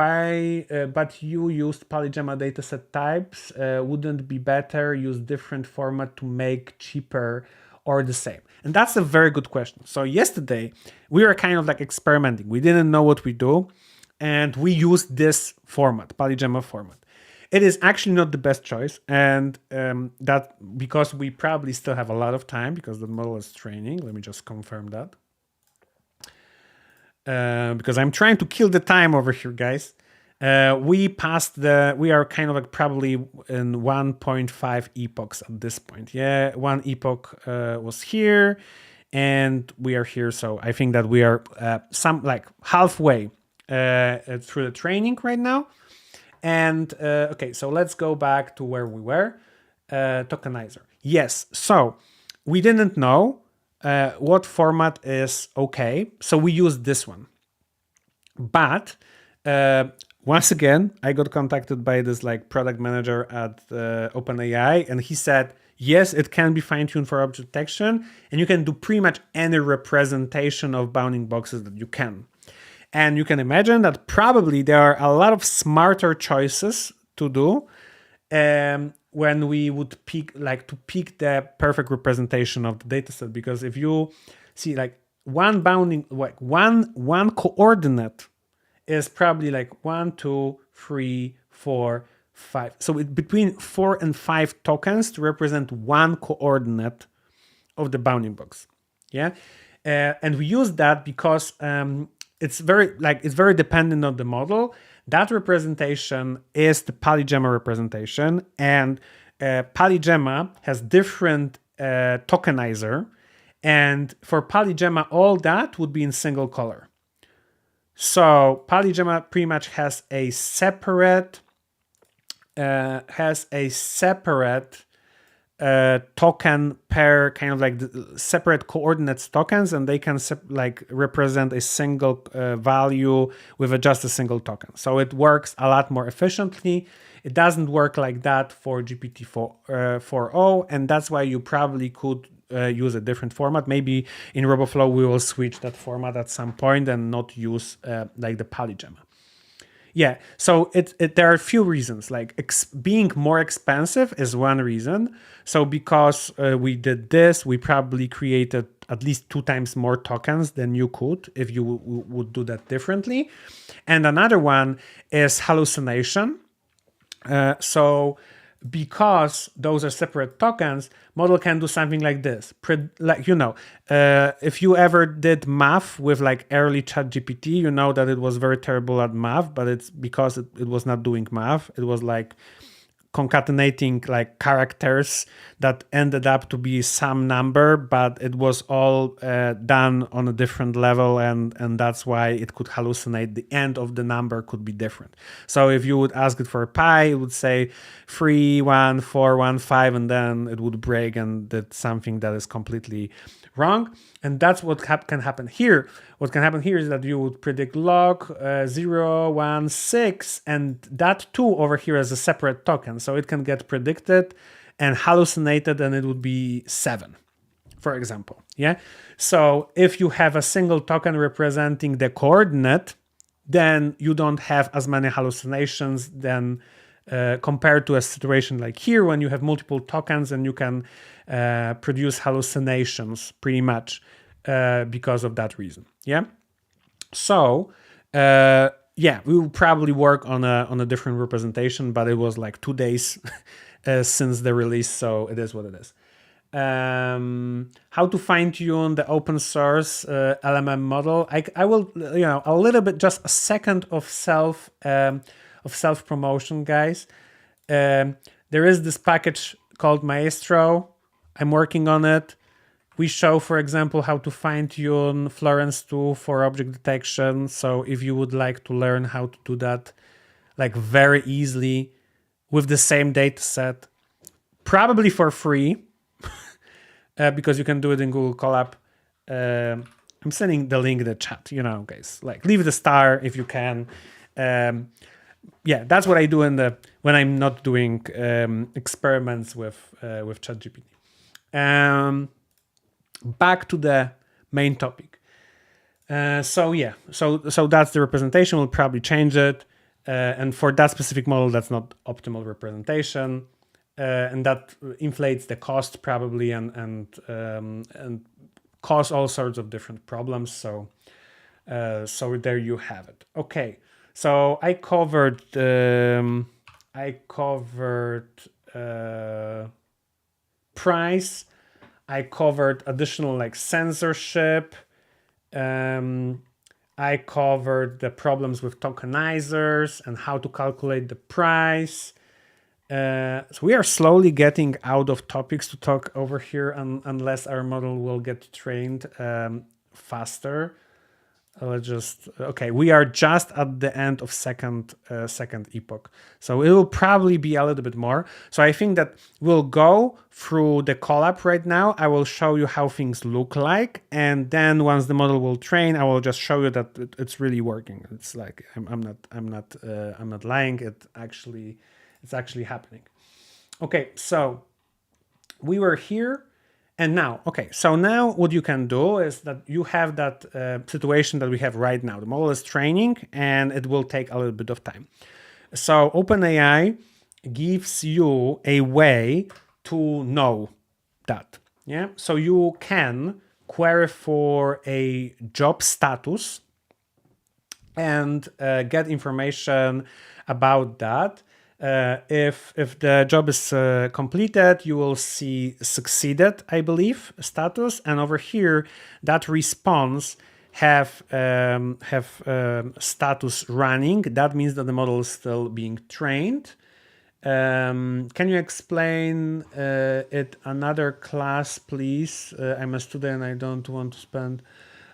you used polygemma dataset types. Wouldn't be better use different format to make cheaper or the same? And that's a very good question. So yesterday we were kind of like experimenting. We didn't know what we do, and we used this format, polygemma format. It is actually not the best choice, and that because we probably still have a lot of time because the model is training. Let me just confirm that. Because I'm trying to kill the time over here, guys. We are kind of like probably in 1.5 epochs at this point. Yeah, 1 epoch was here, and we are here. So I think that we are some like halfway through the training right now. And okay, so let's go back to where we were. Tokenizer. Yes, so we didn't know what format is okay, so we used this one. But once again, I got contacted by this like product manager at OpenAI, and he said, yes, it can be fine-tuned for object detection, and you can do pretty much any representation of bounding boxes that you can. And you can imagine that probably there are a lot of smarter choices to do when we would pick the perfect representation of the dataset. Because if you see like one bounding, like one coordinate is probably like 1, 2, 3, 4, 5. So between 4 and 5 tokens to represent one coordinate of the bounding box. Yeah, and we use that because it's very dependent on the model. That representation is the polygemma representation, and polygemma has different tokenizer, and for polygemma, all that would be in single color. So polygemma pretty much has a separate token per kind of like separate coordinates tokens, and they can represent a single value with just a single token. So it works a lot more efficiently. It doesn't work like that for GPT-4o, and that's why you probably could use a different format. Maybe in RoboFlow we will switch that format at some point and not use like the polygemma. Yeah, so there are a few reasons. Like being more expensive is one reason. So because we did this, we probably created at least 2 times more tokens than you could if you would do that differently. And another one is hallucination. So because those are separate tokens, model can do something like this. If you ever did math with like early ChatGPT, you know that it was very terrible at math, but it's because it was not doing math. It was like concatenating like characters that ended up to be some number, but it was all done on a different level, and that's why it could hallucinate. The end of the number could be different. So if you would ask it for a pi, it would say 3, 1, 4, 1, 5, and then it would break and did something that is completely wrong. And that's what can happen here. What can happen here is that you would predict log 0, 1, 6, and that too over here as a separate token. So it can get predicted and hallucinated, and it would be 7, for example. Yeah. So if you have a single token representing the coordinate, then you don't have as many hallucinations than compared to a situation like here when you have multiple tokens and you can produce hallucinations pretty much because of that reason. Yeah. So yeah, we will probably work on a different representation, but it was like 2 days since the release, so it is what it is. How to fine tune the open source LMM model? I will, a little bit, just a second of self promotion, guys. There is this package called Maestro. I'm working on it. We show, for example, how to fine-tune Florence 2 for object detection. So if you would like to learn how to do that like very easily with the same data set, probably for free, because you can do it in Google Colab. I'm sending the link in the chat, guys. Like, leave the star if you can. Yeah, that's what I do when I'm not doing experiments with ChatGPT. Back to the main topic. So yeah, so that's the representation. We'll probably change it, and for that specific model, that's not optimal representation, and that inflates the cost probably, and cause all sorts of different problems. So there you have it. Okay, so I covered price. I covered additional like censorship. I covered the problems with tokenizers and how to calculate the price. So we are slowly getting out of topics to talk over here, unless our model will get trained faster. Okay, we are just at the end of second epoch, so it will probably be a little bit more. So I think that we'll go through the Colab right now. I will show you how things look like, and then once the model will train, I will just show you that it's really working. It's like I'm not lying. It's actually happening. Okay, so we were here. And now, okay, so now what you can do is that you have that situation that we have right now. The model is training and it will take a little bit of time. So OpenAI gives you a way to know that. Yeah, so you can query for a job status and get information about that. If the job is completed, you will see succeeded, I believe, status, and over here that response have status running. That means that the model is still being trained. Can you explain it another class, please? I'm a student. I don't want to spend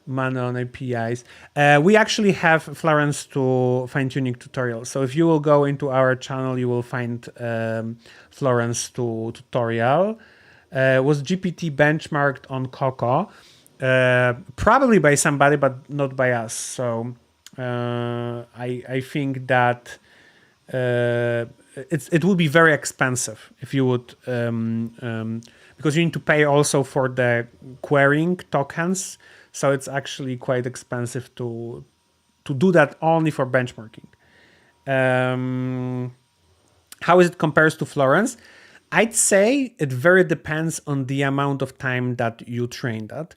money on APIs. We actually have Florence 2 fine-tuning tutorial. So if you will go into our channel, you will find Florence 2 tutorial. Was GPT benchmarked on Coco? Probably by somebody, but not by us. So I think that it will be very expensive if you would, because you need to pay also for the querying tokens. So it's actually quite expensive to do that only for benchmarking. How is it compares to Florence? I'd say it very depends on the amount of time that you trained that,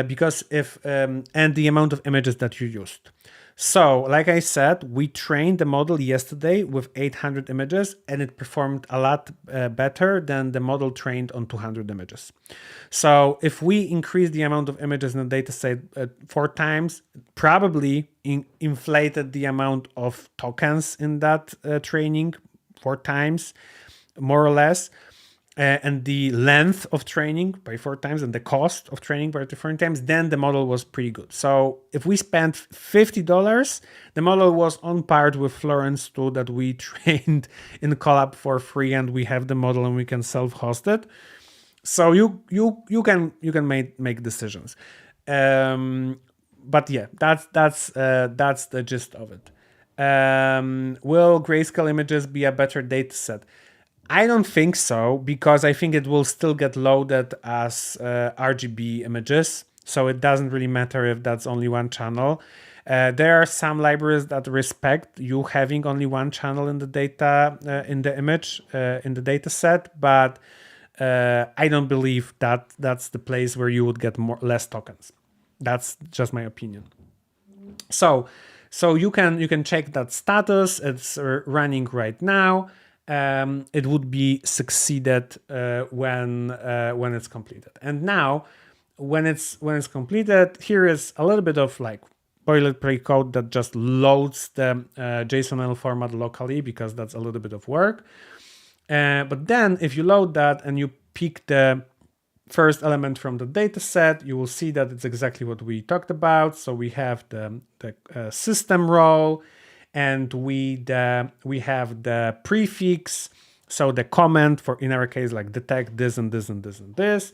because and the amount of images that you used. So, like I said, we trained the model yesterday with 800 images, and it performed a lot better than the model trained on 200 images. So, if we increase the amount of images in the dataset 4 times, probably inflated the amount of tokens in that training 4 times, more or less. And the length of training by 4 times and the cost of training by 4 times, then the model was pretty good. So if we spent $50, the model was on par with Florence 2 that we trained in Colab for free, and we have the model and we can self-host it. So you can make decisions. But yeah, that's the gist of it. Will grayscale images be a better data set? I don't think so, because I think it will still get loaded as RGB images. So it doesn't really matter if that's only one channel. There are some libraries that respect you having only one channel in the data, in the image, in the data set, but I don't believe that that's the place where you would get less tokens. That's just my opinion. So you can check that status. It's running right now. It would be succeeded when it's completed. And now, when it's completed, here is a little bit of like boilerplate code that just loads the JSON-L format locally, because that's a little bit of work. But then if you load that and you pick the first element from the data set, you will see that it's exactly what we talked about. So we have the system role, and we have the prefix, so the comment for, in our case, like detect this and this and this and this.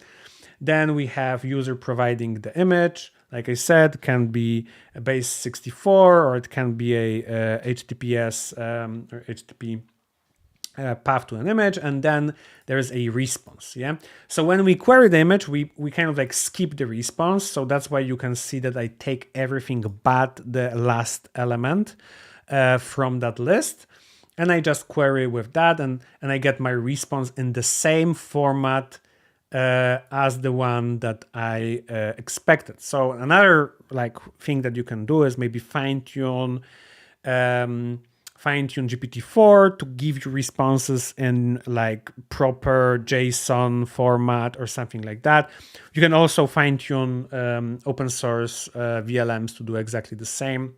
Then we have user providing the image. Like I said, can be a base 64, or it can be a HTTPS or HTTP path to an image, and then there's a response. Yeah. So when we query the image, we kind of like skip the response. So that's why you can see that I take everything but the last element from that list, and I just query with that, and I get my response in the same format as the one that I expected. So another like thing that you can do is maybe fine-tune GPT-4 to give you responses in like proper JSON format or something like that. You can also fine-tune open source VLMs to do exactly the same.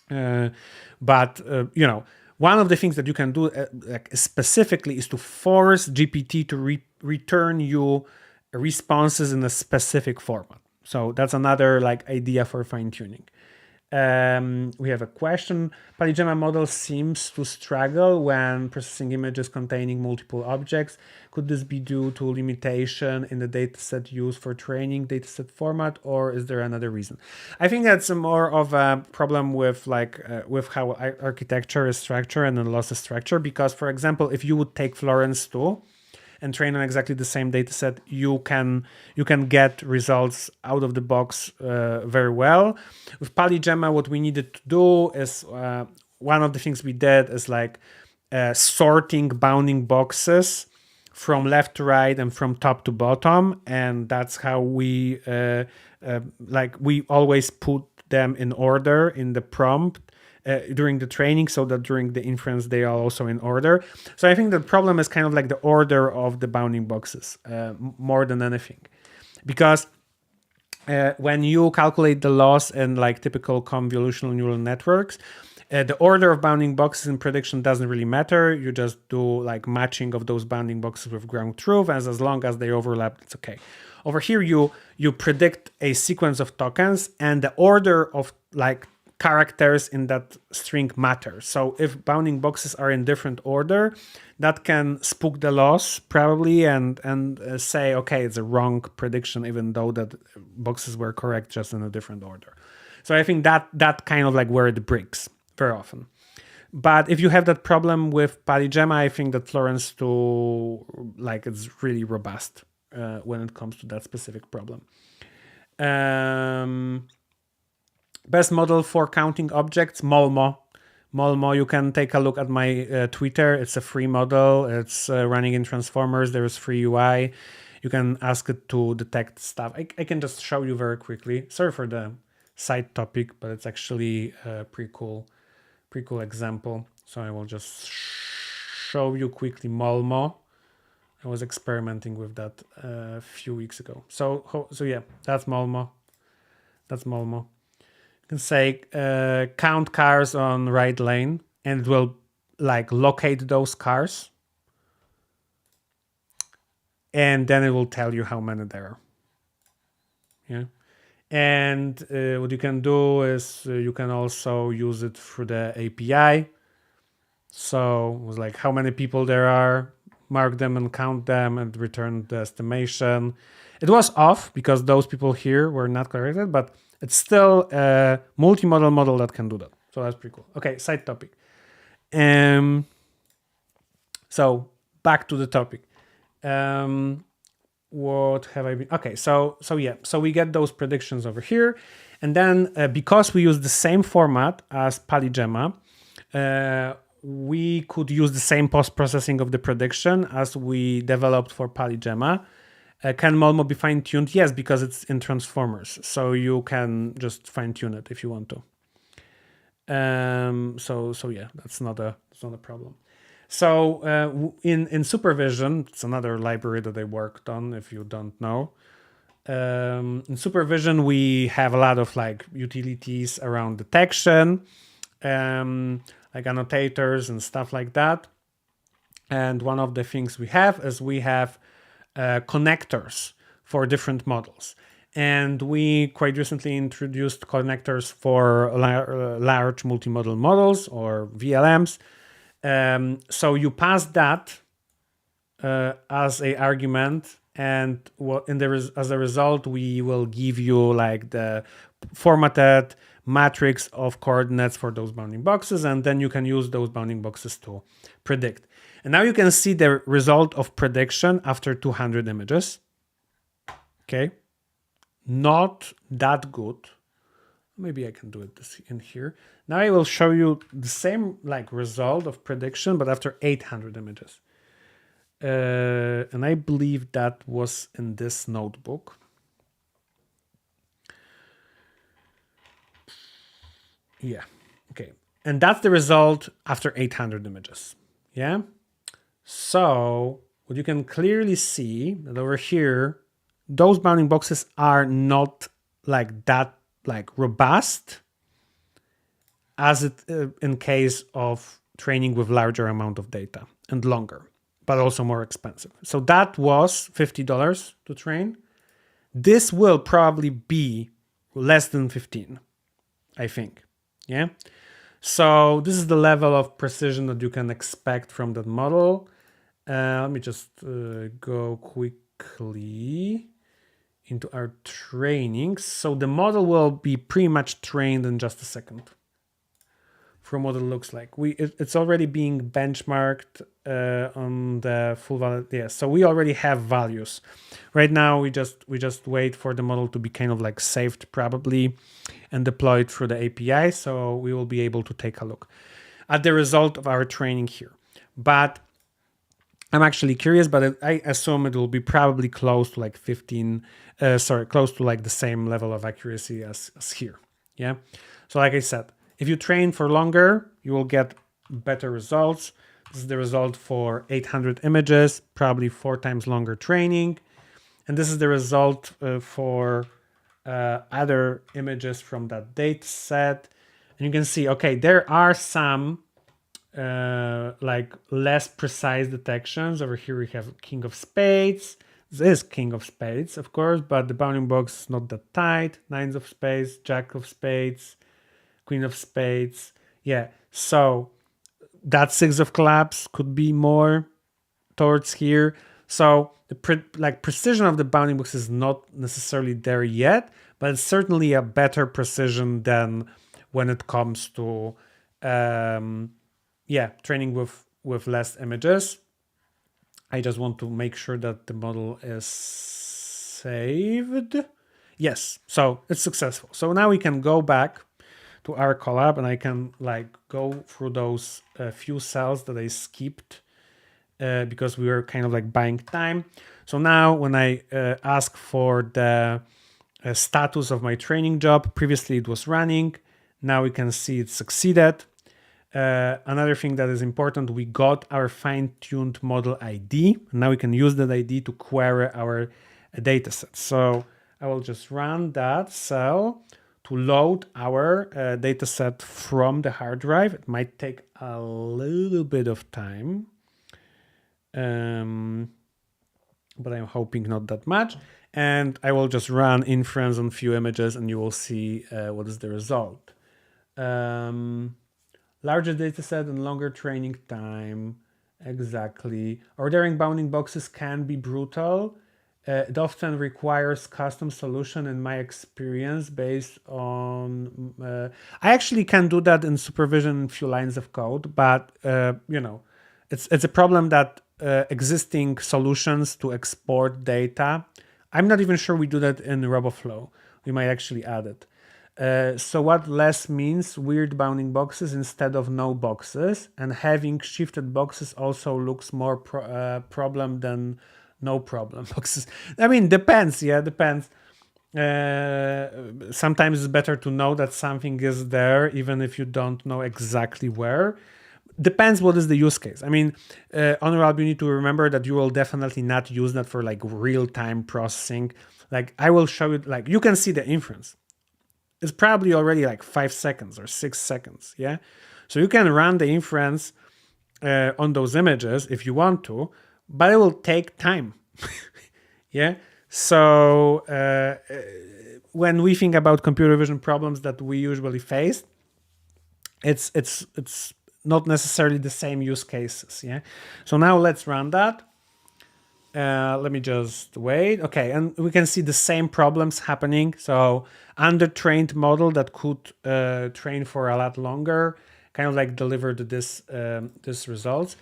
But you know, one of the things that you can do like specifically is to force GPT to return you responses in a specific format. So that's another like idea for fine-tuning. We have a question. Polygemma model seems to struggle when processing images containing multiple objects. Could this be due to limitation in the dataset used for training dataset format, or is there another reason? I think that's more of a problem with like with how architecture is structured and the lossless structure. Because, for example, if you would take Florence 2 and train on exactly the same dataset, you can get results out of the box very well. With Polygemma, what we needed to do is one of the things we did is like sorting bounding boxes from left to right and from top to bottom, and that's how we like we always put them in order in the prompt during the training, so that during the inference they are also in order. So I think the problem is kind of like the order of the bounding boxes more than anything, because when you calculate the loss in like typical convolutional neural networks, the order of bounding boxes in prediction doesn't really matter. You just do like matching of those bounding boxes with ground truth, and as long as they overlap, it's okay. Over here, you predict a sequence of tokens, and the order of like characters in that string matter. So if bounding boxes are in different order, that can spook the loss probably, and say, okay, it's a wrong prediction, even though that boxes were correct, just in a different order. So I think that kind of like where it breaks very often. But if you have that problem with Polygemma, I think that Florence 2 like it's really robust when it comes to that specific problem. Best model for counting objects, Molmo. Molmo, you can take a look at my Twitter. It's a free model. It's running in Transformers. There is free UI. You can ask it to detect stuff. I can just show you very quickly. Sorry for the side topic, but it's actually a pretty cool example. So I will just show you quickly Molmo. I was experimenting with that a few weeks ago. So yeah, that's Molmo. That's Molmo. Can say count cars on right lane, and it will like locate those cars, and then it will tell you how many there are. Yeah. And what you can do is you can also use it through the API. So it was like how many people there are, mark them and count them and return the estimation. It was off because those people here were not corrected, but it's still a multimodal model that can do that. So that's pretty cool. Okay, side topic. So back to the topic. What have I been? Okay, so yeah, so we get those predictions over here, And then because we use the same format as PalyGemma, we could use the same post-processing of the prediction as we developed for PalyGemma. Can Molmo be fine-tuned? Yes, because it's in transformers. So you can just fine-tune it if you want to. So yeah, that's not a problem. So in Supervision, it's another library that I worked on, if you don't know. In Supervision, we have a lot of like utilities around detection, like annotators and stuff like that. And one of the things we have is we have connectors for different models. And we quite recently introduced connectors for large multimodal models or VLMs. So you pass that as a argument, and as a result, we will give you like the formatted matrix of coordinates for those bounding boxes, and then you can use those bounding boxes to predict. And now you can see the result of prediction after 200 images. Okay, not that good. Maybe I can do it in here. Now I will show you the same like result of prediction, but after 800 images. And I believe that was in this notebook. Yeah, okay. And that's the result after 800 images. Yeah. So what you can clearly see that over here, those bounding boxes are not like that like robust as it in case of training with larger amount of data and longer, but also more expensive. So that was $50 to train. This will probably be less than 15, I think. Yeah. So this is the level of precision that you can expect from that model. Let me just go quickly into our training. So the model will be pretty much trained in just a second. From what it looks like, it's already being benchmarked on the full value. Yeah, so we already have values. Right now, we just wait for the model to be kind of like saved probably and deployed through the API. So we will be able to take a look at the result of our training here. But I'm actually curious, but I assume it will be probably close to like 15, close to like the same level of accuracy as here. Yeah. So like I said, if you train for longer, you will get better results. This is the result for 800 images, probably 4 times longer training. And this is the result for other images from that data set. And you can see, okay, there are some like less precise detections. Over here we have King of Spades. This is King of Spades, of course, but the bounding box is not that tight. Nines of Spades, Jack of Spades, Queen of Spades. Yeah, so that Six of Clubs could be more towards here. So the precision of the bounding box is not necessarily there yet, but it's certainly a better precision than when it comes to training with less images. I just want to make sure that the model is saved. Yes, so it's successful. So now we can go back to our collab and I can like go through those few cells that I skipped because we were kind of like buying time. So now when I ask for the status of my training job, previously it was running. Now we can see it succeeded. Another thing that is important, we got our fine-tuned model ID. Now we can use that ID to query our dataset. So I will just run that cell to load our dataset from the hard drive. It might take a little bit of time, but I'm hoping not that much. And I will just run inference on few images and you will see what is the result. Larger dataset and longer training time. Exactly. Ordering bounding boxes can be brutal. It often requires custom solution in my experience based on... I actually can do that in Supervision in few lines of code, but it's a problem that existing solutions to export data, I'm not even sure we do that in RoboFlow. We might actually add it. So what less means? Weird bounding boxes instead of no boxes, and having shifted boxes also looks more problem than no problem boxes. I mean, depends. Yeah, depends. Sometimes it's better to know that something is there, even if you don't know exactly where. Depends what is the use case. I mean, Honorable, you need to remember that you will definitely not use that for like real-time processing. Like I will show you, like you can see the inference. It's probably already like 5 seconds or 6 seconds. Yeah. So you can run the inference on those images if you want to, but it will take time. Yeah. So when we think about computer vision problems that we usually face, it's not necessarily the same use cases. Yeah. So now let's run that. Let me just wait. Okay, and we can see the same problems happening. So under-trained model that could train for a lot longer, kind of like delivered this results.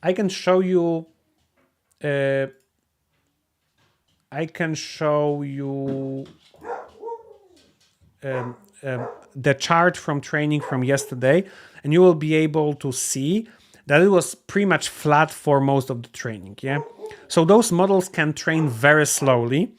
I can show you. I can show you the chart from training from yesterday, and you will be able to see that it was pretty much flat for most of the training. Yeah. So those models can train very slowly.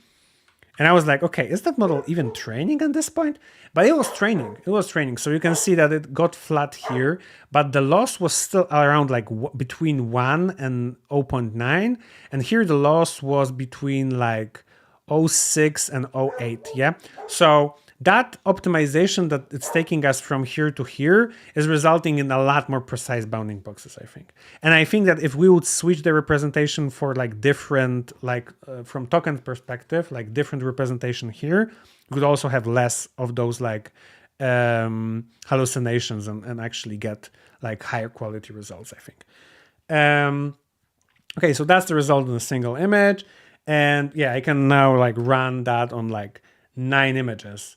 And I was like, okay, is that model even training at this point? But it was training. It was training. So you can see that it got flat here, but the loss was still around like between 1 and 0.9. And here the loss was between like 0.6 and 0.8. Yeah. So that optimization that it's taking us from here to here is resulting in a lot more precise bounding boxes, I think. And I think that if we would switch the representation for like different, like from token perspective, like different representation here, we could also have less of those like hallucinations and actually get like higher quality results, I think. Okay, so that's the result in a single image. And yeah, I can now like run that on like 9 images.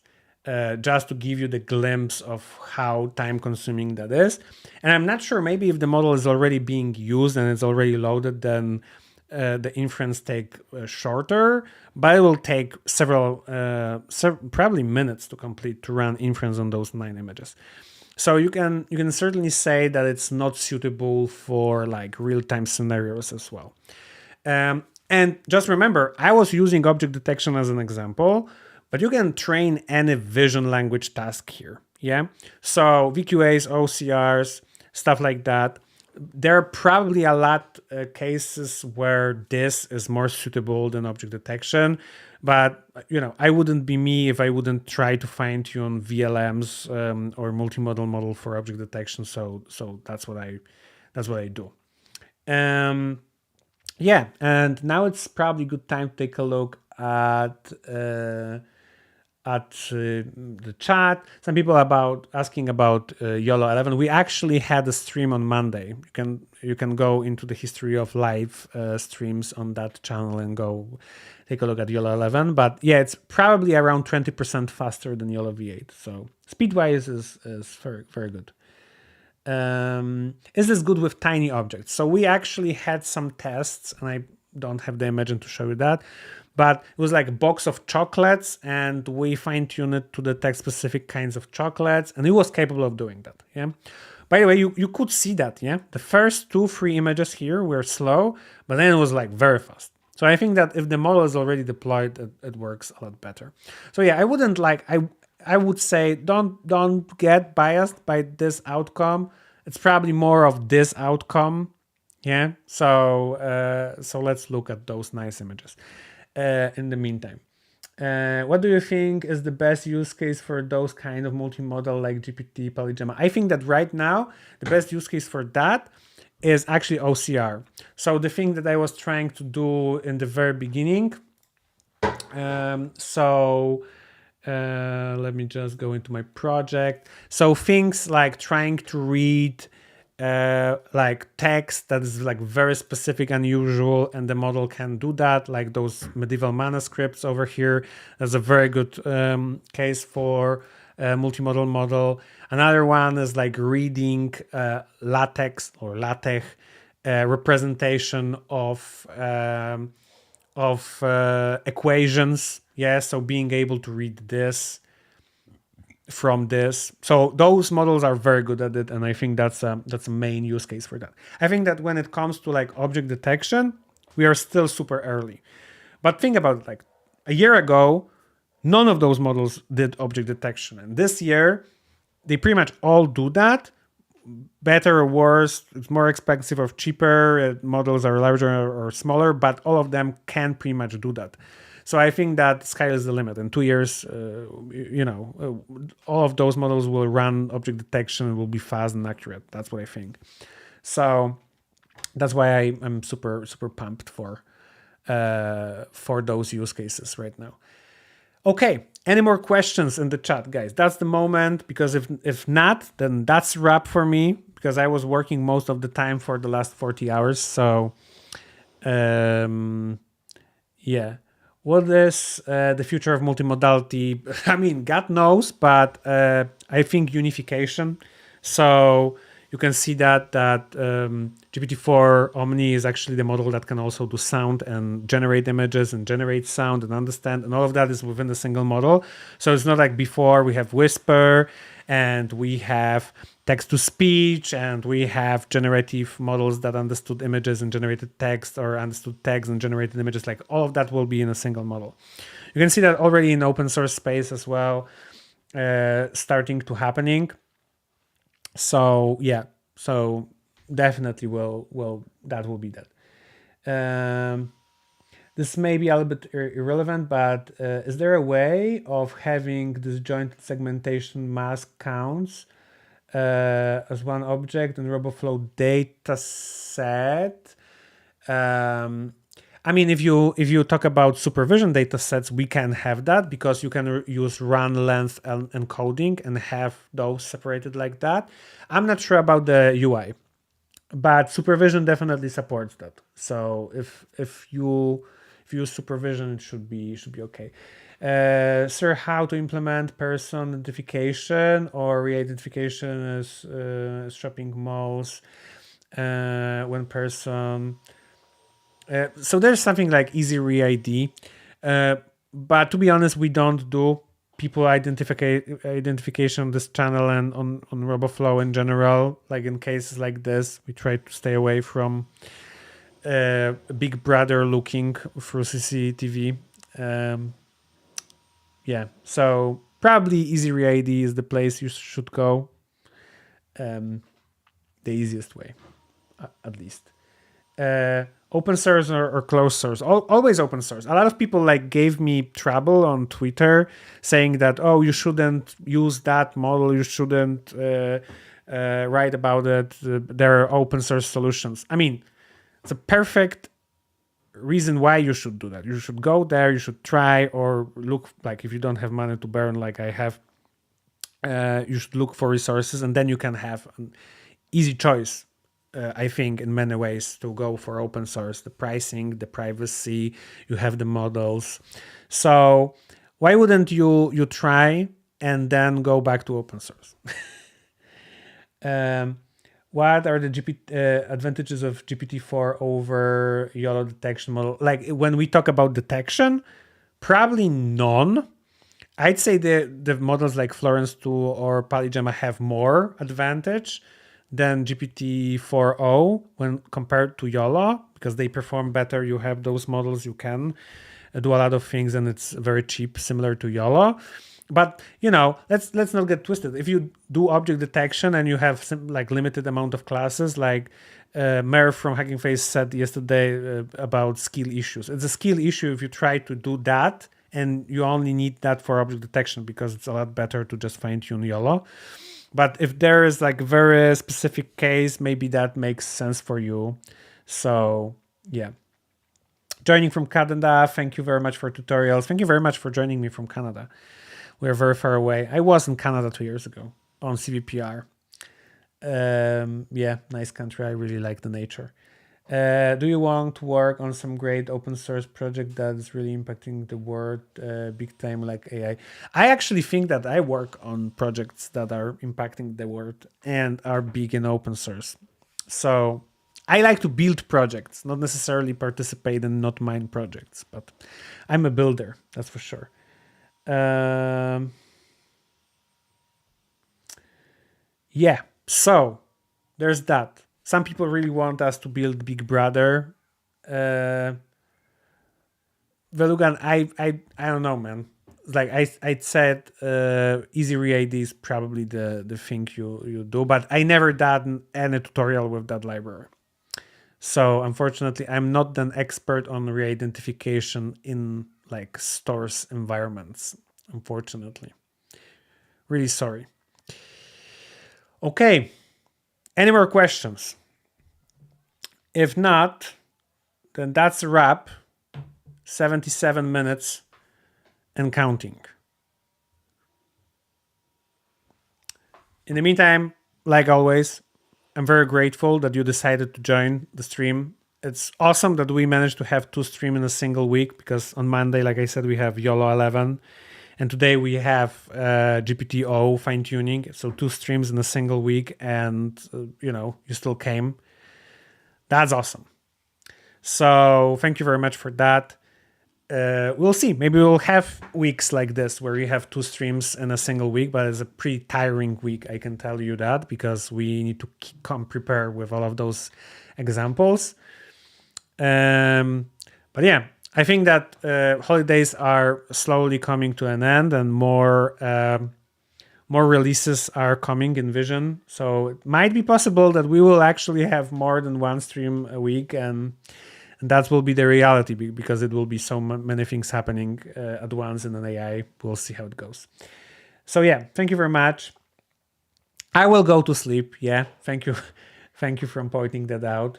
Just to give you the glimpse of how time consuming that is. And I'm not sure, maybe if the model is already being used and it's already loaded, then the inference take shorter, but it will take several, probably minutes to complete to run inference on those 9 images. So you can certainly say that it's not suitable for like real-time scenarios as well. And just remember, I was using object detection as an example, but you can train any vision language task here. Yeah. So VQAs, OCRs, stuff like that. There are probably a lot cases where this is more suitable than object detection. But I wouldn't be me if I wouldn't try to fine tune VLMs or multimodal model for object detection. So that's what I do. Yeah, and now it's probably a good time to take a look at the chat. Some people asking about YOLO 11. We actually had a stream on Monday. You can go into the history of live streams on that channel and go take a look at YOLO 11. But yeah, it's probably around 20% faster than YOLO V8. So speed-wise is very, very good. Is this good with tiny objects? So we actually had some tests, and I don't have the image to show you that, but it was like a box of chocolates, and we fine-tuned it to detect specific kinds of chocolates, and it was capable of doing that. Yeah. By the way, you could see that. Yeah. The first 2-3 images here were slow, but then it was like very fast. So I think that if the model is already deployed, it works a lot better. So yeah, I wouldn't like I would say don't get biased by this outcome. It's probably more of this outcome. Yeah. So let's look at those nice images. In the meantime, what do you think is the best use case for those kind of multimodal like GPT, Polygemma? I think that right now the best use case for that is actually OCR. So the thing that I was trying to do in the very beginning. Let me just go into my project. So things like trying to read like text that is like very specific, unusual, and the model can do that, like those medieval manuscripts over here. That's a very good case for a multimodal model. Another one is like reading LaTeX or LaTeX representation of equations. Yeah, so being able to read this from this. So those models are very good at it, and I think that's a main use case for that. I think that when it comes to like object detection, we are still super early. But think about it, like a year ago, none of those models did object detection, and this year they pretty much all do that. Better or worse, it's more expensive or cheaper, models are larger or smaller, but all of them can pretty much do that. So I think that sky is the limit. In 2 years, all of those models will run object detection and will be fast and accurate. That's what I think. So that's why I'm super pumped for those use cases right now. Okay, any more questions in the chat, guys? That's the moment, because if not, then that's a wrap for me, because I was working most of the time for the last 40 hours. So yeah. What is the future of multimodality? I mean, God knows, but I think unification. So you can see that GPT-4 Omni is actually the model that can also do sound and generate images and generate sound and understand, and all of that is within a single model. So it's not like before we have Whisper and we have text-to-speech and we have generative models that understood images and generated text, or understood text and generated images. Like all of that will be in a single model. You can see that already in open source space as well, starting to happening. So yeah, so definitely that will be that. This may be a little bit irrelevant, but is there a way of having disjointed segmentation mask counts as one object in RoboFlow dataset? I mean, if you talk about supervision datasets, we can have that, because you can use run length encoding and have those separated like that. I'm not sure about the UI, but supervision definitely supports that. So if you use supervision, it should be okay. Sir, how to implement person identification or re-identification as shopping malls when person. So there's something like easy re-ID, but to be honest, we don't do people identification on this channel and on RoboFlow in general. Like in cases like this, we try to stay away from Big Brother looking through CCTV. Yeah, so probably easy re-ID is the place you should go. The easiest way, at least. Open source or closed source? Always open source. A lot of people like gave me trouble on Twitter saying that, oh, you shouldn't use that model, you shouldn't write about it, there are open source solutions. I mean, it's a perfect reason why you should do that. You should go there, you should try, or look, like if you don't have money to burn like I have, you should look for resources, and then you can have an easy choice. I think in many ways to go for open source, the pricing, the privacy, you have the models. So why wouldn't you try and then go back to open source? What are the advantages of GPT-4 over YOLO detection model? Like when we talk about detection, probably none. I'd say the models like Florence 2 or Polygemma have more advantage than GPT-4o when compared to YOLO, because they perform better. You have those models, you can do a lot of things, and it's very cheap, similar to YOLO. But let's not get twisted. If you do object detection and you have like limited amount of classes, like Mer from Hacking Face said yesterday about skill issues. It's a skill issue if you try to do that and you only need that for object detection, because it's a lot better to just fine tune YOLO. But if there is like a very specific case, maybe that makes sense for you. So yeah. Joining from Canada, thank you very much for tutorials. Thank you very much for joining me from Canada. We're very far away. I was in Canada 2 years ago on CVPR. Yeah, nice country. I really like the nature. Do you want to work on some great open source project that is really impacting the world big time, like AI? I actually think that I work on projects that are impacting the world and are big in open source. So I like to build projects, not necessarily participate in not mine projects, but I'm a builder, that's for sure. Yeah, so there's that. Some people really want us to build Big Brother. Velugan, I don't know, man. Like I said, easy read is probably the thing you do, but I never done any tutorial with that library. So unfortunately, I'm not an expert on re-identification in like stores environments. Unfortunately, really sorry. Okay, any more questions? If not, then that's a wrap. 77 minutes and counting. In the meantime, like always, I'm very grateful that you decided to join the stream. It's awesome that we managed to have 2 streams in a single week, because on Monday, like I said, we have YOLO 11, and today we have GPT-4o fine-tuning. So 2 streams in a single week, and you still came. That's awesome. So thank you very much for that. We'll see. Maybe we'll have weeks like this where we have 2 streams in a single week, but it's a pretty tiring week, I can tell you that, because we need to come prepared with all of those examples. But yeah, I think that holidays are slowly coming to an end, and more releases are coming in vision. So it might be possible that we will actually have more than 1 stream a week, and that will be the reality, because it will be so many things happening at once in an AI. We'll see how it goes. So yeah, thank you very much. I will go to sleep. Yeah, thank you. Thank you for pointing that out.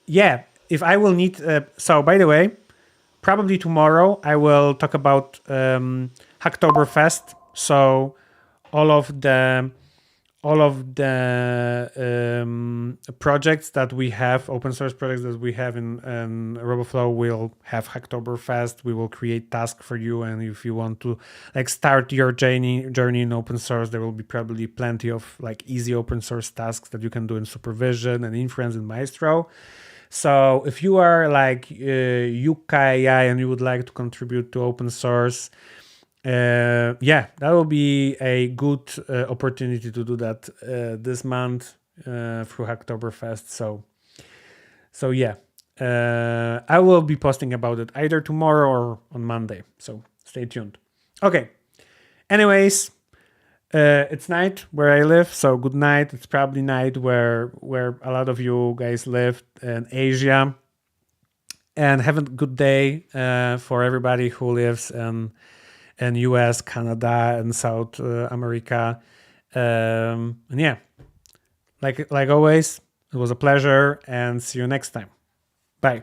Yeah, if I will need... so by the way, probably tomorrow I will talk about Hacktoberfest. So all of the projects that we have, open source projects that we have in RoboFlow, will have Hacktoberfest. We will create tasks for you, and if you want to like start your journey in open source, there will be probably plenty of like easy open source tasks that you can do in Supervision and Inference and Maestro. So if you are like UKI and you would like to contribute to open source, yeah, that will be a good opportunity to do that this month through Hacktoberfest. So yeah, I will be posting about it either tomorrow or on Monday. So stay tuned. Okay. Anyways, it's night where I live, so good night. It's probably night where a lot of you guys live in Asia. And have a good day for everybody who lives in US, Canada, and South America. And yeah, like always, it was a pleasure, and see you next time. Bye.